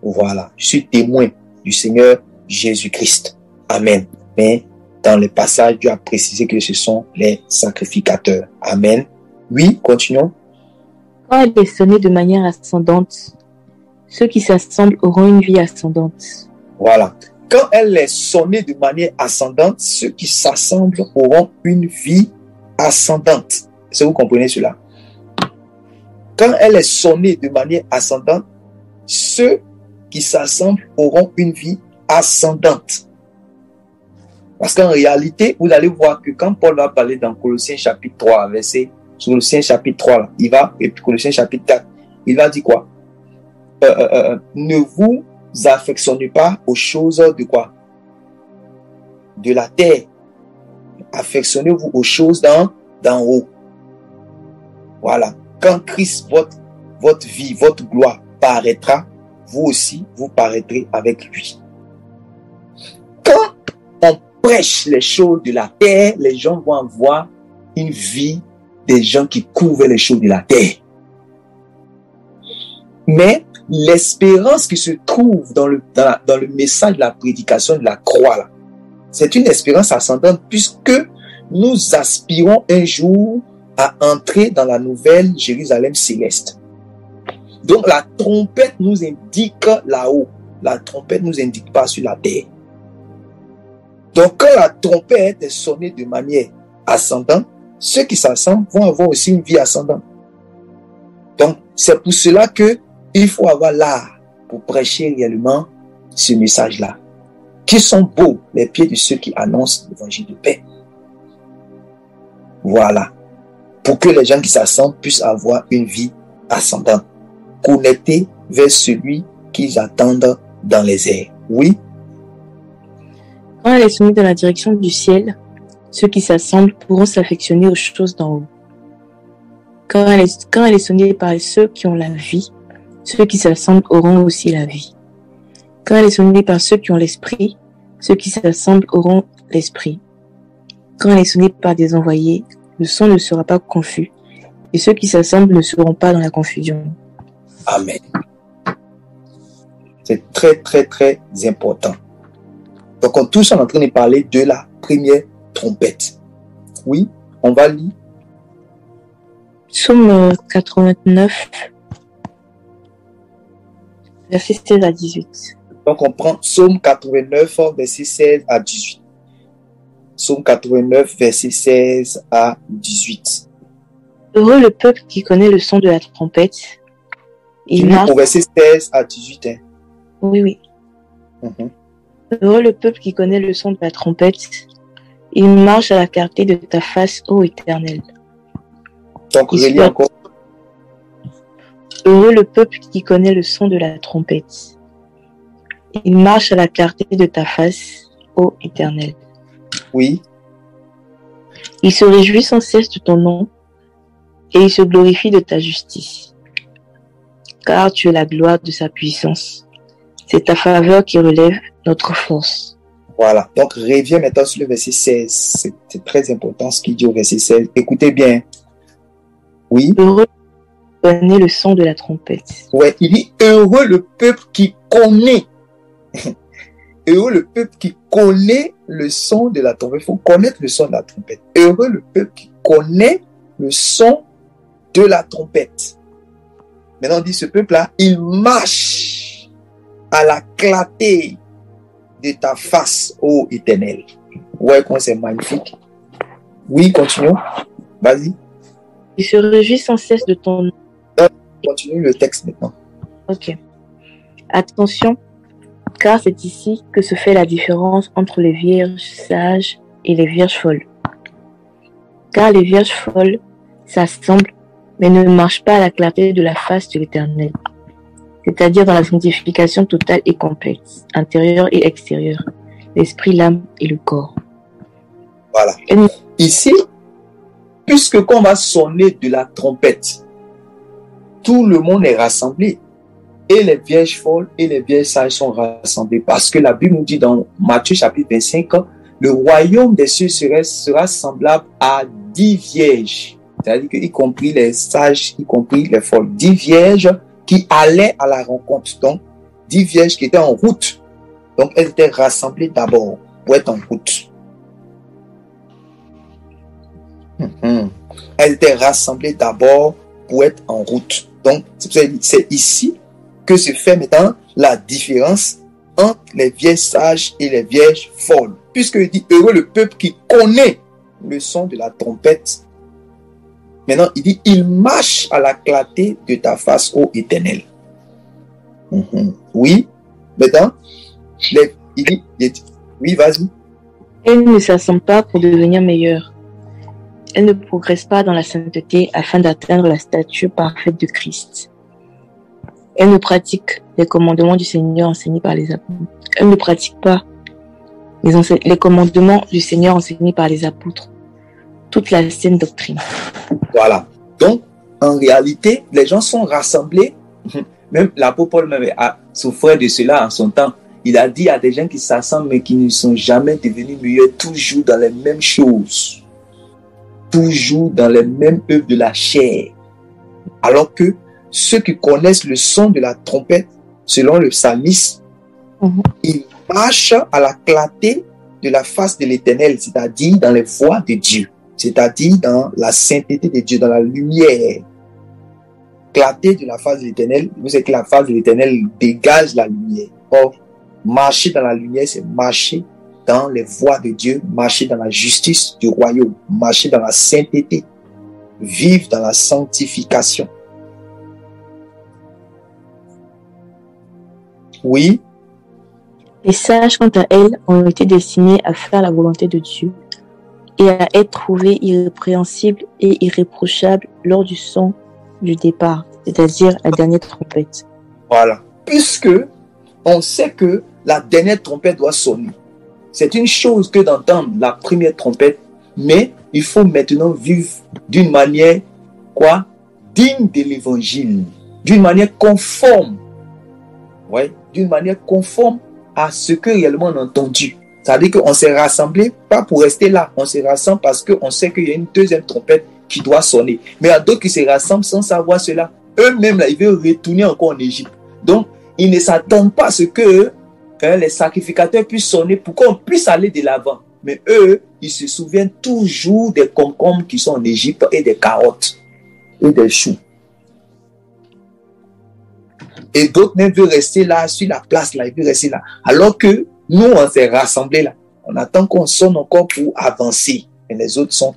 Voilà, je suis témoin du Seigneur Jésus-Christ. Amen. Mais dans le passage, Dieu a précisé que ce sont les sacrificateurs. Amen. Oui, continuons. Quand elle est sonnée de manière ascendante, ceux qui s'assemblent auront une vie ascendante. Voilà. Quand elle est sonnée de manière ascendante, ceux qui s'assemblent auront une vie ascendante. Est-ce que vous comprenez cela? Quand elle est sonnée de manière ascendante, ceux qui s'assemblent auront une vie ascendante. Parce qu'en réalité, vous allez voir que quand Paul va parler dans Colossiens chapitre 3, Colossiens chapitre 3, là, il va, et puis Colossiens chapitre 4, il va dire quoi? Ne vous affectionnez pas aux choses de quoi? De la terre. Affectionnez-vous aux choses d'en haut. Voilà. Quand Christ, votre vie, votre gloire paraîtra, vous aussi, vous paraîtrez avec lui. Quand on prêche les choses de la terre, les gens vont avoir une vie des gens qui couvrent les choses de la terre. Mais l'espérance qui se trouve dans le message de la prédication de la croix, là, c'est une espérance ascendante puisque nous aspirons un jour à entrer dans la nouvelle Jérusalem céleste. Donc la trompette nous indique là-haut. La trompette ne nous indique pas sur la terre. Donc quand la trompette est sonnée de manière ascendante, ceux qui s'assemblent vont avoir aussi une vie ascendante. Donc c'est pour cela que il faut avoir l'art pour prêcher réellement ce message-là. Qui sont beaux les pieds de ceux qui annoncent l'évangile de paix. Voilà. Pour que les gens qui s'assemblent puissent avoir une vie ascendante. Connectés vers celui qu'ils attendent dans les airs. Oui. Quand elle est sonnée dans la direction du ciel, ceux qui s'assemblent pourront s'affectionner aux choses d'en haut. Quand elle est sonnée par ceux qui ont la vie, ceux qui s'assemblent auront aussi la vie. Quand elle est sonnée par ceux qui ont l'esprit, ceux qui s'assemblent auront l'esprit. Quand elle est sonnée par des envoyés, le son ne sera pas confus, et ceux qui s'assemblent ne seront pas dans la confusion. Amen. C'est très, très, très important. Donc, on tous en train de parler de la première trompette. Oui, on va lire. Psaume 89, verset 16 à 18. Donc, on prend Psaume 89, verset 16 à 18. Psaume 89, verset 16 à 18. Heureux le peuple qui connaît le son de la trompette. Il marche... Au verset 16 à 18. Hein. Oui. Mm-hmm. Heureux le peuple qui connaît le son de la trompette. Il marche à la clarté de ta face, ô Éternel. Donc, relis encore. Heureux le peuple qui connaît le son de la trompette. Il marche à la clarté de ta face, ô Éternel. Oui. Il se réjouit sans cesse de ton nom et il se glorifie de ta justice. Car tu es la gloire de sa puissance. C'est ta faveur qui relève notre force. Voilà. Donc, reviens maintenant sur le verset 16. C'est très important ce qu'il dit au verset 16. Écoutez bien. Oui. Heureux connaît le son de la trompette. Ouais, il dit heureux le peuple qui connaît. Heureux le peuple qui connaît le son de la trompette. Il faut connaître le son de la trompette. Heureux le peuple qui connaît le son de la trompette. Maintenant, on dit ce peuple-là, il marche à la clarté de ta face, ô Éternel. Ouais, comment c'est magnifique. Oui, continuons. Vas-y. Il se réjouit sans cesse de ton nom. Continue le texte maintenant. Ok. Attention, car c'est ici que se fait la différence entre les vierges sages et les vierges folles. Car les vierges folles s'assemblent, mais ne marchent pas à la clarté de la face de l'Éternel, c'est-à-dire dans la sanctification totale et complète, intérieure et extérieure, l'esprit, l'âme et le corps. Voilà. Ici, puisque qu'on va sonner de la trompette, tout le monde est rassemblé. Et les vierges folles et les vierges sages sont rassemblés. Parce que la Bible nous dit dans Matthieu chapitre 25, le royaume des cieux sera semblable à 10 vierges. C'est-à-dire que, y compris les sages, y compris les folles. 10 vierges qui allaient à la rencontre. Donc, 10 vierges qui étaient en route. Donc, elles étaient rassemblées d'abord pour être en route. Elles étaient rassemblées d'abord pour être en route. Donc, c'est ici que se fait maintenant la différence entre les vierges sages et les vierges folles. Puisqu'il dit, heureux le peuple qui connaît le son de la trompette. Maintenant, il dit, il marche à la clarté de ta face, ô Éternel. Oui, maintenant, il dit, oui, vas-y. Elles ne s'assemblent pas pour devenir meilleures. Elles ne progressent pas dans la sainteté afin d'atteindre la stature parfaite de Christ. Elles ne pratiquent les commandements du Seigneur enseignés par les apôtres. Elles ne pratiquent pas les commandements du Seigneur enseignés par les apôtres. Toute la saine doctrine. Voilà. Donc, en réalité, les gens sont rassemblés. Même l'apôtre Paul même a souffert de cela en son temps. Il a dit, il y a des gens qui s'assemblent mais qui ne sont jamais devenus meilleurs, toujours dans les mêmes choses. Toujours dans les mêmes œuvres de la chair. Alors que ceux qui connaissent le son de la trompette, selon le psalmiste, ils marchent à la clarté de la face de l'Éternel, c'est-à-dire dans les voies de Dieu, c'est-à-dire dans la sainteté de Dieu, dans la lumière. Clarté de la face de l'Éternel, vous savez que la face de l'Éternel dégage la lumière. Or, marcher dans la lumière, c'est marcher dans les voies de Dieu, marcher dans la justice du royaume, marcher dans la sainteté, vivre dans la sanctification. Oui. Les sages, quant à elles, ont été destinés à faire la volonté de Dieu et à être trouvés irrépréhensibles et irréprochables lors du son du départ, c'est-à-dire la dernière trompette. Voilà. Puisque on sait que la dernière trompette doit sonner. C'est une chose que d'entendre la première trompette, mais il faut maintenant vivre d'une manière, digne de l'évangile, d'une manière conforme. Ouais, d'une manière conforme à ce que réellement on a entendu. C'est-à-dire qu'on s'est rassemblés, pas pour rester là, on se rassemble parce qu'on sait qu'il y a une deuxième trompette qui doit sonner. Mais il y a d'autres qui se rassemblent sans savoir cela. Eux-mêmes, là, ils veulent retourner encore en Égypte. Donc, ils ne s'attendent pas à ce que les sacrificateurs puissent sonner pour qu'on puisse aller de l'avant. Mais eux, ils se souviennent toujours des concombres qui sont en Égypte et des carottes et des choux. Et d'autres même veulent rester là, sur la place là, ils veulent rester là. Alors que nous, on s'est rassemblés là. On attend qu'on sonne encore pour avancer. Et les autres sont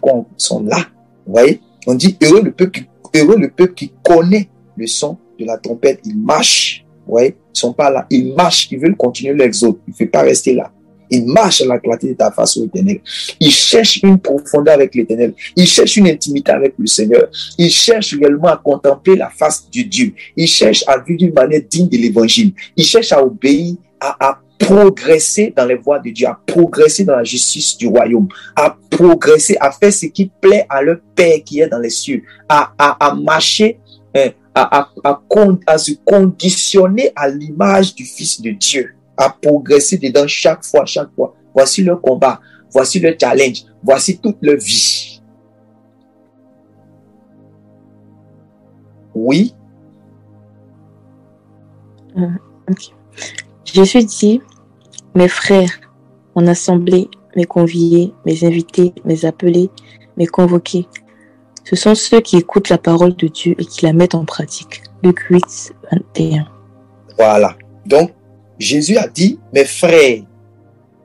là. Vous voyez? On dit, heureux le peuple qui connaît le son de la trompette. Ils marchent. Vous voyez? Ils ne sont pas là. Ils marchent. Ils veulent continuer l'exode. Il ne faut pas rester là. Ils marchent à la clarté de ta face, ô Éternel. Ils cherchent une profondeur avec l'Éternel. Ils cherchent une intimité avec le Seigneur. Ils cherchent réellement à contempler la face de Dieu. Ils cherchent à vivre d'une manière digne de l'Évangile. Ils cherchent à obéir, à progresser dans les voies de Dieu, à progresser dans la justice du royaume, à progresser, à faire ce qui plaît à leur Père qui est dans les cieux, à marcher, à se conditionner à l'image du Fils de Dieu, à progresser dedans chaque fois. Voici leur combat, voici leur challenge, voici toute leur vie. Oui. Okay. Jésus dit, mes frères, mon assemblée, mes conviés, mes invités, mes appelés, mes convoqués, ce sont ceux qui écoutent la parole de Dieu et qui la mettent en pratique. Luc 8, 21. Voilà. Donc, Jésus a dit, mes frères,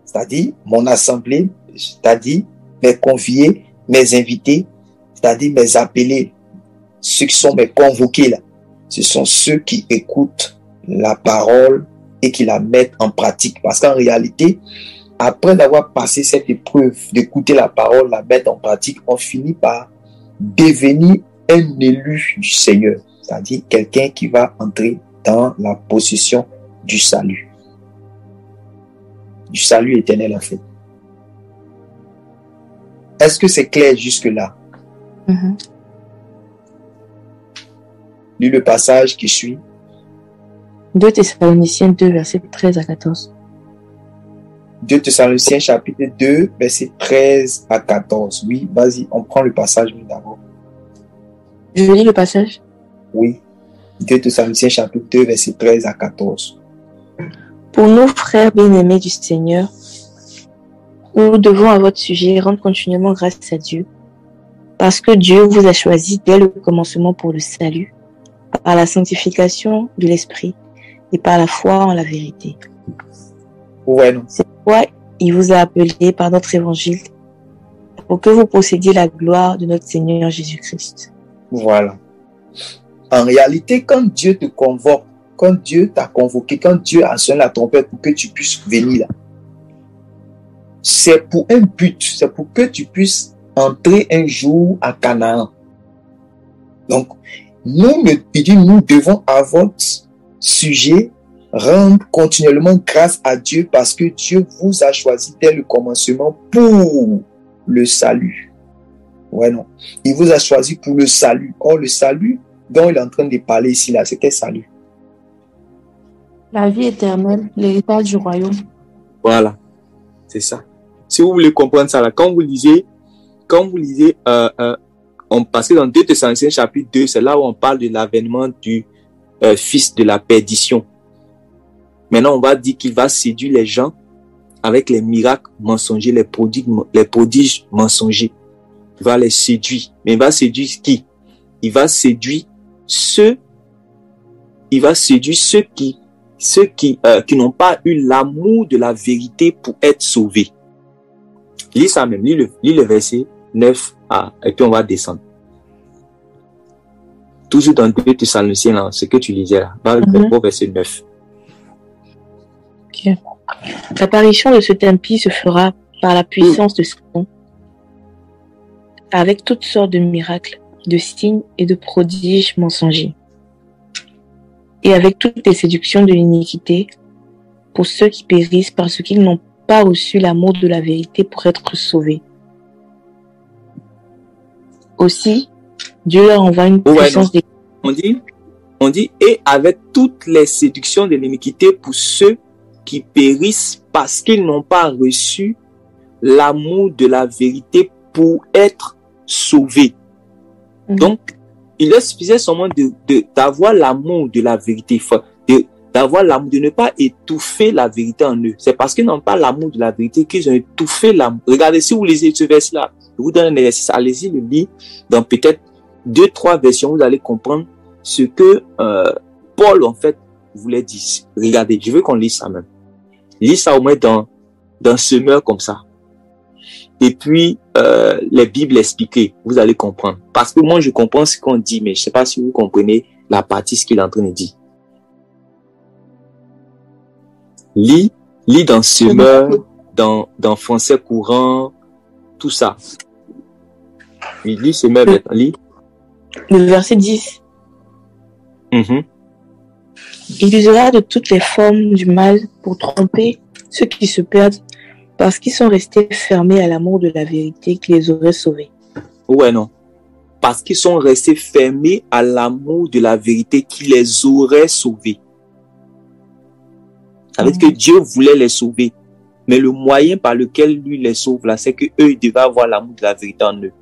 c'est-à-dire mon assemblée, c'est-à-dire mes conviés, mes invités, c'est-à-dire mes appelés, ceux qui sont mes convoqués là, ce sont ceux qui écoutent la parole et qui la mettent en pratique. Parce qu'en réalité, après d'avoir passé cette épreuve d'écouter la parole, la mettre en pratique, on finit par devenir un élu du Seigneur, c'est-à-dire quelqu'un qui va entrer dans la possession du salut éternel en fait. Est-ce que c'est clair jusque-là? Lis le passage qui suit. 2 Thessaloniciens 2, versets 13 à 14. 2 Thessaloniciens chapitre 2, versets 13 à 14. Oui, vas-y, on prend le passage d'abord. Je lis le passage. Oui. 2 Thessaloniciens chapitre 2, versets 13 à 14. Pour nous, frères bien-aimés du Seigneur, nous devons à votre sujet rendre continuellement grâce à Dieu, parce que Dieu vous a choisi dès le commencement pour le salut, par la sanctification de l'Esprit et par la foi en la vérité. Ouais, non. C'est pourquoi il vous a appelé par notre évangile pour que vous possédiez la gloire de notre Seigneur Jésus-Christ. Voilà. En réalité, quand Dieu te convoque, quand Dieu t'a convoqué, quand Dieu a sonné la trompette pour que tu puisses venir là, c'est pour un but, c'est pour que tu puisses entrer un jour à Canaan. Donc, nous devons à votre sujet rendre continuellement grâce à Dieu parce que Dieu vous a choisi dès le commencement pour le salut. Ouais, non. Il vous a choisi pour le salut. Or, le salut dont il est en train de parler ici, là, c'est quel salut? La vie éternelle, l'héritage du royaume. Voilà, c'est ça. Si vous voulez comprendre ça, là, quand vous lisez, parce que dans 2 Thessaloniciens chapitre 2, c'est là où on parle de l'avènement du fils de la perdition. Maintenant, on va dire qu'il va séduire les gens avec les miracles mensongers, les prodiges mensongers. Il va les séduire. Mais il va séduire qui? Il va séduire ceux qui n'ont pas eu l'amour de la vérité pour être sauvés. Lis ça même, lis le verset 9 et puis on va descendre. Toujours dans 2 Thessaloniciens, là, ce que tu lisais là, au verset 9. Okay. L'apparition de cet impie se fera par la puissance de son nom, avec toutes sortes de miracles, de signes et de prodiges mensongers, et avec toutes les séductions de l'iniquité pour ceux qui périssent parce qu'ils n'ont pas reçu l'amour de la vérité pour être sauvés. Aussi, Dieu leur envoie une puissance de... On dit, et avec toutes les séductions de l'iniquité pour ceux qui périssent parce qu'ils n'ont pas reçu l'amour de la vérité pour être sauvés. Donc, il leur suffisait seulement d'avoir l'amour de la vérité, d'avoir l'amour, de ne pas étouffer la vérité en eux. C'est parce qu'ils n'ont pas l'amour de la vérité qu'ils ont étouffé l'amour. Regardez, si vous lisez ce verset-là, je vous donne un exercice, allez-y le lire dans peut-être 2-3 versions, vous allez comprendre ce que Paul, en fait, voulait dire. Regardez, je veux qu'on lise ça même. Lis ça au moins dans semeur comme ça. Et puis, les Bibles expliquées, vous allez comprendre. Parce que moi, je comprends ce qu'on dit, mais je ne sais pas si vous comprenez la partie, ce qu'il est en train de dire. Lis dans semeur, dans français courant, tout ça. Oui, lis semeur, lis. Le verset 10. Il usera de toutes les formes du mal pour tromper ceux qui se perdent parce qu'ils sont restés fermés à l'amour de la vérité qui les aurait sauvés. Ouais, non. Parce qu'ils sont restés fermés à l'amour de la vérité qui les aurait sauvés. Ça veut dire que Dieu voulait les sauver. Mais le moyen par lequel lui les sauve là, c'est que eux ils devaient avoir l'amour de la vérité en eux.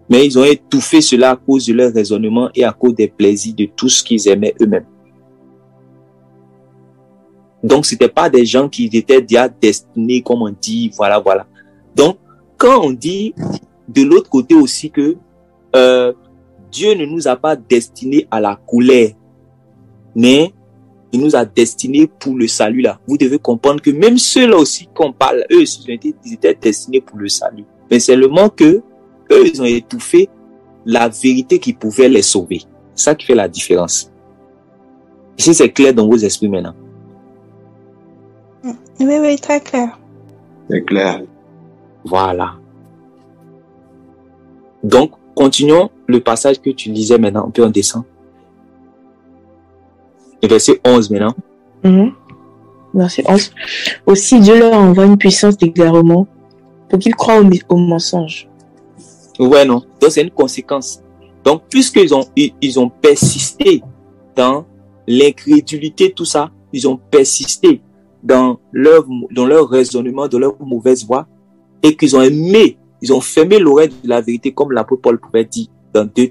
Mais ils ont étouffé cela à cause de leur raisonnement et à cause des plaisirs de tout ce qu'ils aimaient eux-mêmes. Donc, c'était pas des gens qui étaient déjà destinés, comme on dit, voilà. Donc, quand on dit de l'autre côté aussi que Dieu ne nous a pas destinés à la colère, mais il nous a destinés pour le salut là. Vous devez comprendre que même ceux-là aussi qu'on parle, eux aussi, ils étaient destinés pour le salut. Mais c'est seulement que eux, ils ont étouffé la vérité qui pouvait les sauver. C'est ça qui fait la différence. Ici, c'est clair dans vos esprits maintenant. Oui, très clair. C'est clair. Voilà. Donc, continuons le passage que tu lisais maintenant. On peut en descendre. Le verset 11 maintenant. Verset 11. Aussi, Dieu leur envoie une puissance d'égarement pour qu'ils croient au mensonge. Ouais, non. Donc, c'est une conséquence. Donc, puisqu'ils ont persisté dans l'incrédulité, tout ça, ils ont persisté dans leur raisonnement, dans leur mauvaise voie, et qu'ils ont aimé, ils ont fermé l'oreille de la vérité, comme l'apôtre Paul pouvait dire dans 2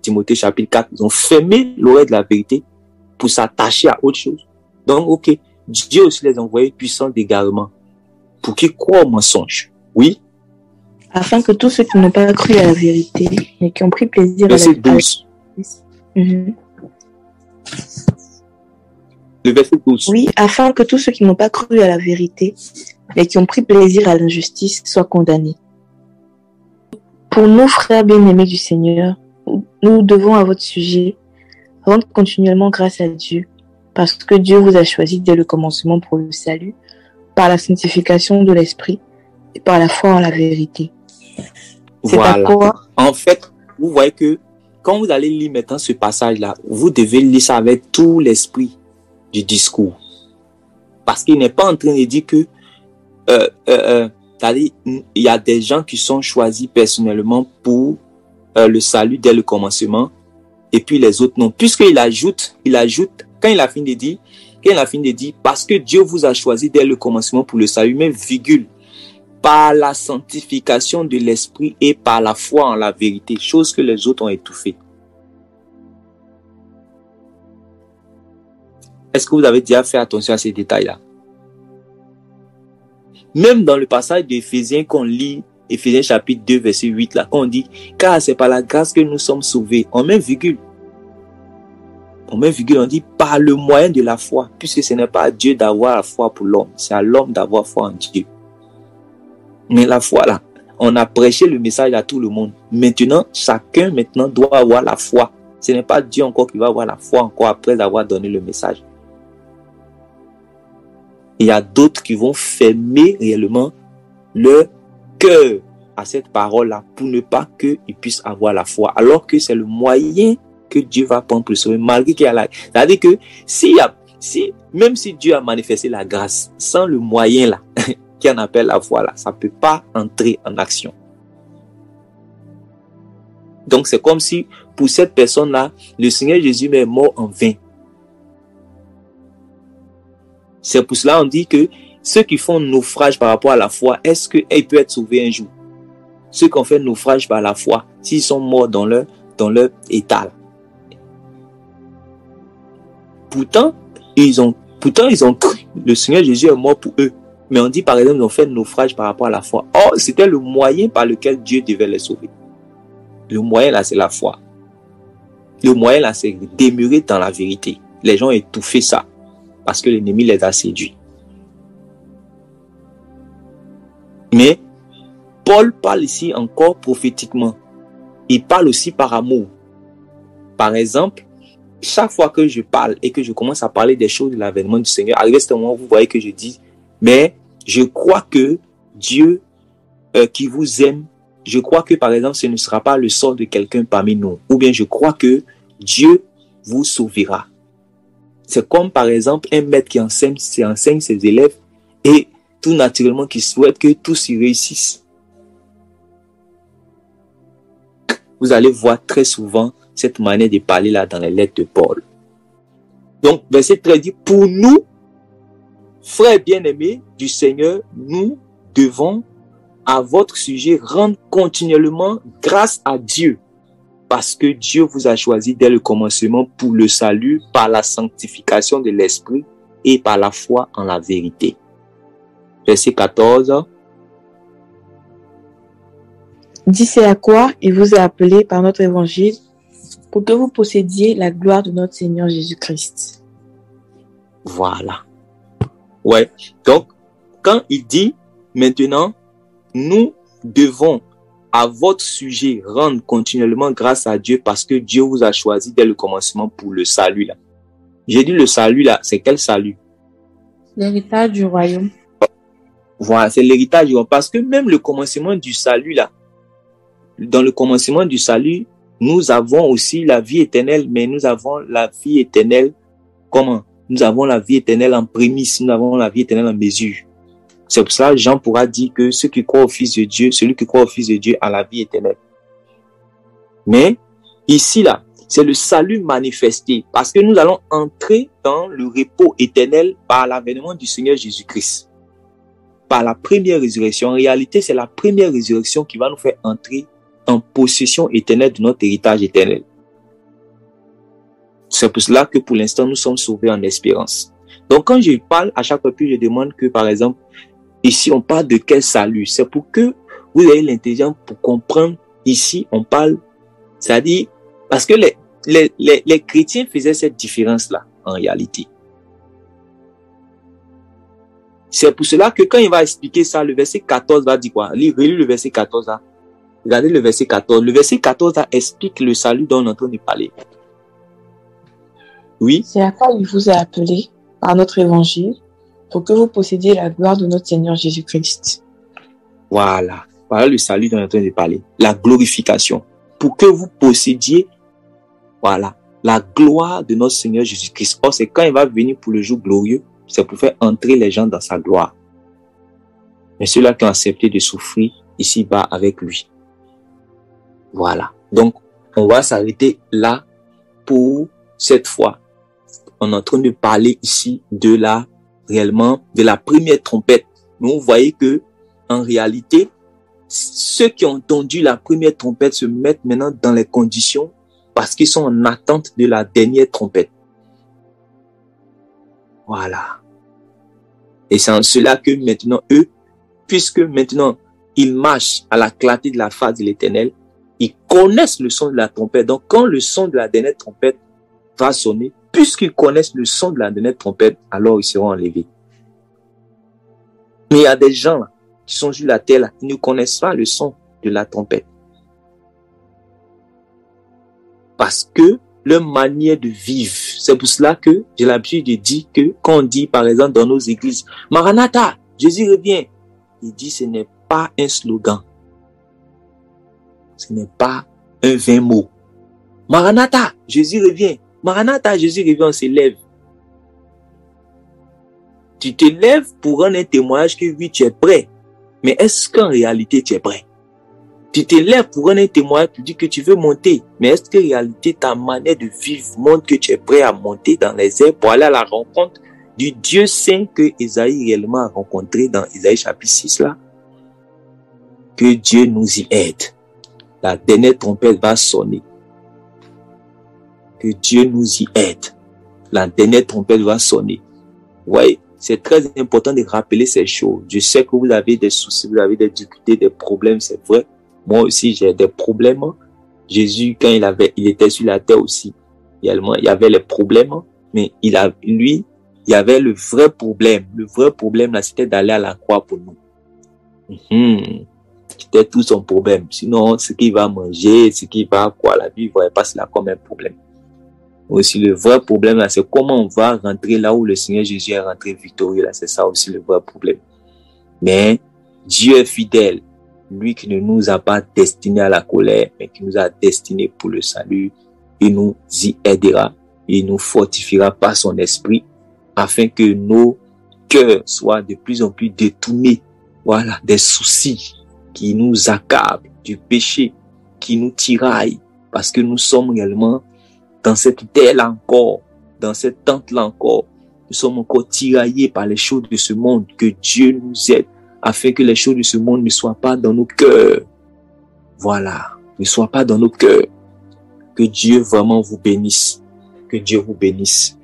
Timothée chapitre 4, ils ont fermé l'oreille de la vérité pour s'attacher à autre chose. Donc, ok, Dieu aussi les a envoyés puissants d'égarement pour qu'ils croient au mensonge. Oui. Afin que tous ceux qui n'ont pas cru à la vérité, mais qui ont pris plaisir verset 12. Le verset 12. Oui, afin que tous ceux qui n'ont pas cru à la vérité, mais qui ont pris plaisir à l'injustice, soient condamnés. Pour nous, frères bien-aimés du Seigneur, nous devons à votre sujet rendre continuellement grâce à Dieu, parce que Dieu vous a choisi dès le commencement pour le salut, par la sanctification de l'esprit et par la foi en la vérité. Voilà. En fait, vous voyez que quand vous allez lire maintenant ce passage-là, vous devez lire ça avec tout l'esprit du discours. Parce qu'il n'est pas en train de dire que il y a des gens qui sont choisis personnellement pour le salut dès le commencement, et puis les autres non. Puisqu'il ajoute, quand il a fini de dire, parce que Dieu vous a choisi dès le commencement pour le salut, mais virgule, par la sanctification de l'esprit et par la foi en la vérité, chose que les autres ont étouffée. Est-ce que vous avez déjà fait attention à ces détails-là? Même dans le passage d'Éphésiens qu'on lit, Éphésiens chapitre 2, verset 8, là, on dit, car c'est par la grâce que nous sommes sauvés. On met virgule. On dit, par le moyen de la foi, puisque ce n'est pas à Dieu d'avoir la foi pour l'homme, c'est à l'homme d'avoir foi en Dieu. Mais la foi, là, on a prêché le message à tout le monde. Maintenant, chacun doit avoir la foi. Ce n'est pas Dieu encore qui va avoir la foi encore après avoir donné le message. Il y a d'autres qui vont fermer réellement leur cœur à cette parole-là pour ne pas qu'ils puissent avoir la foi. Alors que c'est le moyen que Dieu va prendre pour le sauver, malgré qu'il y a la... C'est-à-dire que même si Dieu a manifesté la grâce, sans le moyen là, qui en appelle la foi là, ça ne peut pas entrer en action. Donc c'est comme si pour cette personne-là, le Seigneur Jésus est mort en vain. C'est pour cela qu'on dit que ceux qui font naufrage par rapport à la foi, est-ce qu'ils peuvent être sauvés un jour? Ceux qui ont fait naufrage par la foi, s'ils sont morts dans leur état là. Pourtant, ils ont cru. Le Seigneur Jésus est mort pour eux. Mais on dit par exemple, ils ont fait naufrage par rapport à la foi. Or, c'était le moyen par lequel Dieu devait les sauver. Le moyen là, c'est la foi. Le moyen là, c'est demeurer dans la vérité. Les gens ont étouffé ça parce que l'ennemi les a séduits. Mais Paul parle ici encore prophétiquement. Il parle aussi par amour. Par exemple, chaque fois que je parle et que je commence à parler des choses de l'avènement du Seigneur, arrivé à ce moment, vous voyez que je dis, mais je crois que Dieu qui vous aime, je crois que par exemple, ce ne sera pas le sort de quelqu'un parmi nous. Ou bien je crois que Dieu vous sauvera. C'est comme par exemple un maître qui enseigne ses élèves et tout naturellement qui souhaite que tous y réussissent. Vous allez voir très souvent cette manière de parler là dans les lettres de Paul. Donc, verset 13 dit, pour nous, frères bien-aimés du Seigneur, nous devons à votre sujet rendre continuellement grâce à Dieu, parce que Dieu vous a choisi dès le commencement pour le salut par la sanctification de l'esprit et par la foi en la vérité. Verset 14. Dit c'est à quoi il vous a appelé par notre évangile pour que vous possédiez la gloire de notre Seigneur Jésus-Christ. Voilà. Ouais. Donc, quand il dit, maintenant, nous devons, à votre sujet, rendre continuellement grâce à Dieu parce que Dieu vous a choisi dès le commencement pour le salut, là. J'ai dit le salut, là, c'est quel salut? L'héritage du royaume. Voilà, c'est l'héritage du royaume. Parce que même le commencement du salut, là, dans le commencement du salut, nous avons aussi la vie éternelle, mais nous avons la vie éternelle, comment? Nous avons la vie éternelle en prémisse, nous avons la vie éternelle en mesure. C'est pour ça que Jean pourra dire que ceux qui croient au Fils de Dieu, celui qui croit au Fils de Dieu a la vie éternelle. Mais, ici, là, c'est le salut manifesté, parce que nous allons entrer dans le repos éternel par l'avènement du Seigneur Jésus-Christ. Par la première résurrection. En réalité, c'est la première résurrection qui va nous faire entrer en possession éternelle de notre héritage éternel. C'est pour cela que pour l'instant, nous sommes sauvés en espérance. Donc, quand je parle, à chaque fois, je demande que, par exemple, ici, on parle de quel salut? C'est pour que vous ayez l'intelligence pour comprendre. Ici, on parle, c'est-à-dire, parce que les chrétiens faisaient cette différence-là, en réalité. C'est pour cela que quand il va expliquer ça, le verset 14 va dire quoi? Relis le verset 14 là. Regardez le verset 14. Le verset 14 là explique le salut dont on est en train de parler. Oui. C'est à quoi il vous a appelé par notre évangile pour que vous possédiez la gloire de notre Seigneur Jésus-Christ. Voilà. Voilà le salut dont on est en train de parler. La glorification. Pour que vous possédiez, voilà, la gloire de notre Seigneur Jésus-Christ. Or, c'est quand il va venir pour le jour glorieux, c'est pour faire entrer les gens dans sa gloire. Mais ceux-là qui ont accepté de souffrir ici-bas avec lui. Voilà. Donc, on va s'arrêter là pour cette fois. On est en train de parler ici réellement, de la première trompette. Mais vous voyez que, en réalité, ceux qui ont entendu la première trompette se mettent maintenant dans les conditions parce qu'ils sont en attente de la dernière trompette. Voilà. Et c'est en cela que maintenant, eux, puisque maintenant, ils marchent à la clarté de la face de l'Éternel, ils connaissent le son de la trompette. Donc, quand le son de la dernière trompette va sonner, puisqu'ils connaissent le son de la dernière trompette, alors ils seront enlevés. Mais il y a des gens là, qui sont sur la terre, là, ils ne connaissent pas le son de la trompette. Parce que leur manière de vivre, c'est pour cela que j'ai l'habitude de dire que quand on dit par exemple dans nos églises, Maranatha, Jésus revient, il dit ce n'est pas un slogan. Ce n'est pas un vain mot. Maranatha, Jésus revient. Maranatha, Jésus revient, on se lève. Tu te lèves pour rendre un témoignage que oui, tu es prêt. Mais est-ce qu'en réalité, tu es prêt? Tu te lèves pour rendre un témoignage, tu dis que tu veux monter. Mais est-ce qu'en réalité, ta manière de vivre montre que tu es prêt à monter dans les airs pour aller à la rencontre du Dieu saint que Isaïe réellement a rencontré dans Isaïe chapitre 6 là? Que Dieu nous y aide. La dernière trompette va sonner. Que Dieu nous y aide. La dernière trompette va sonner. Ouais, c'est très important de rappeler ces choses. Je sais que vous avez des soucis, vous avez des difficultés, des problèmes, c'est vrai. Moi aussi, j'ai des problèmes. Jésus, quand il était sur la terre aussi, également, il y avait les problèmes, mais il y avait le vrai problème. Le vrai problème, là, c'était d'aller à la croix pour nous. C'était tout son problème. Sinon, ce qu'il va manger, ce qu'il va quoi, la vie, il ne voyait pas cela comme un problème. Aussi, le vrai problème, là, c'est comment on va rentrer là où le Seigneur Jésus est rentré victorieux, là. C'est ça aussi le vrai problème. Mais, Dieu est fidèle. Lui qui ne nous a pas destinés à la colère, mais qui nous a destinés pour le salut, il nous y aidera. Il nous fortifiera par son esprit, afin que nos cœurs soient de plus en plus détournés. Voilà, des soucis qui nous accablent, du péché qui nous tiraille, parce que nous sommes réellement dans cette terre-là encore, dans cette tente-là encore, nous sommes encore tiraillés par les choses de ce monde. Que Dieu nous aide, afin que les choses de ce monde ne soient pas dans nos cœurs. Voilà, ne soient pas dans nos cœurs. Que Dieu vraiment vous bénisse. Que Dieu vous bénisse.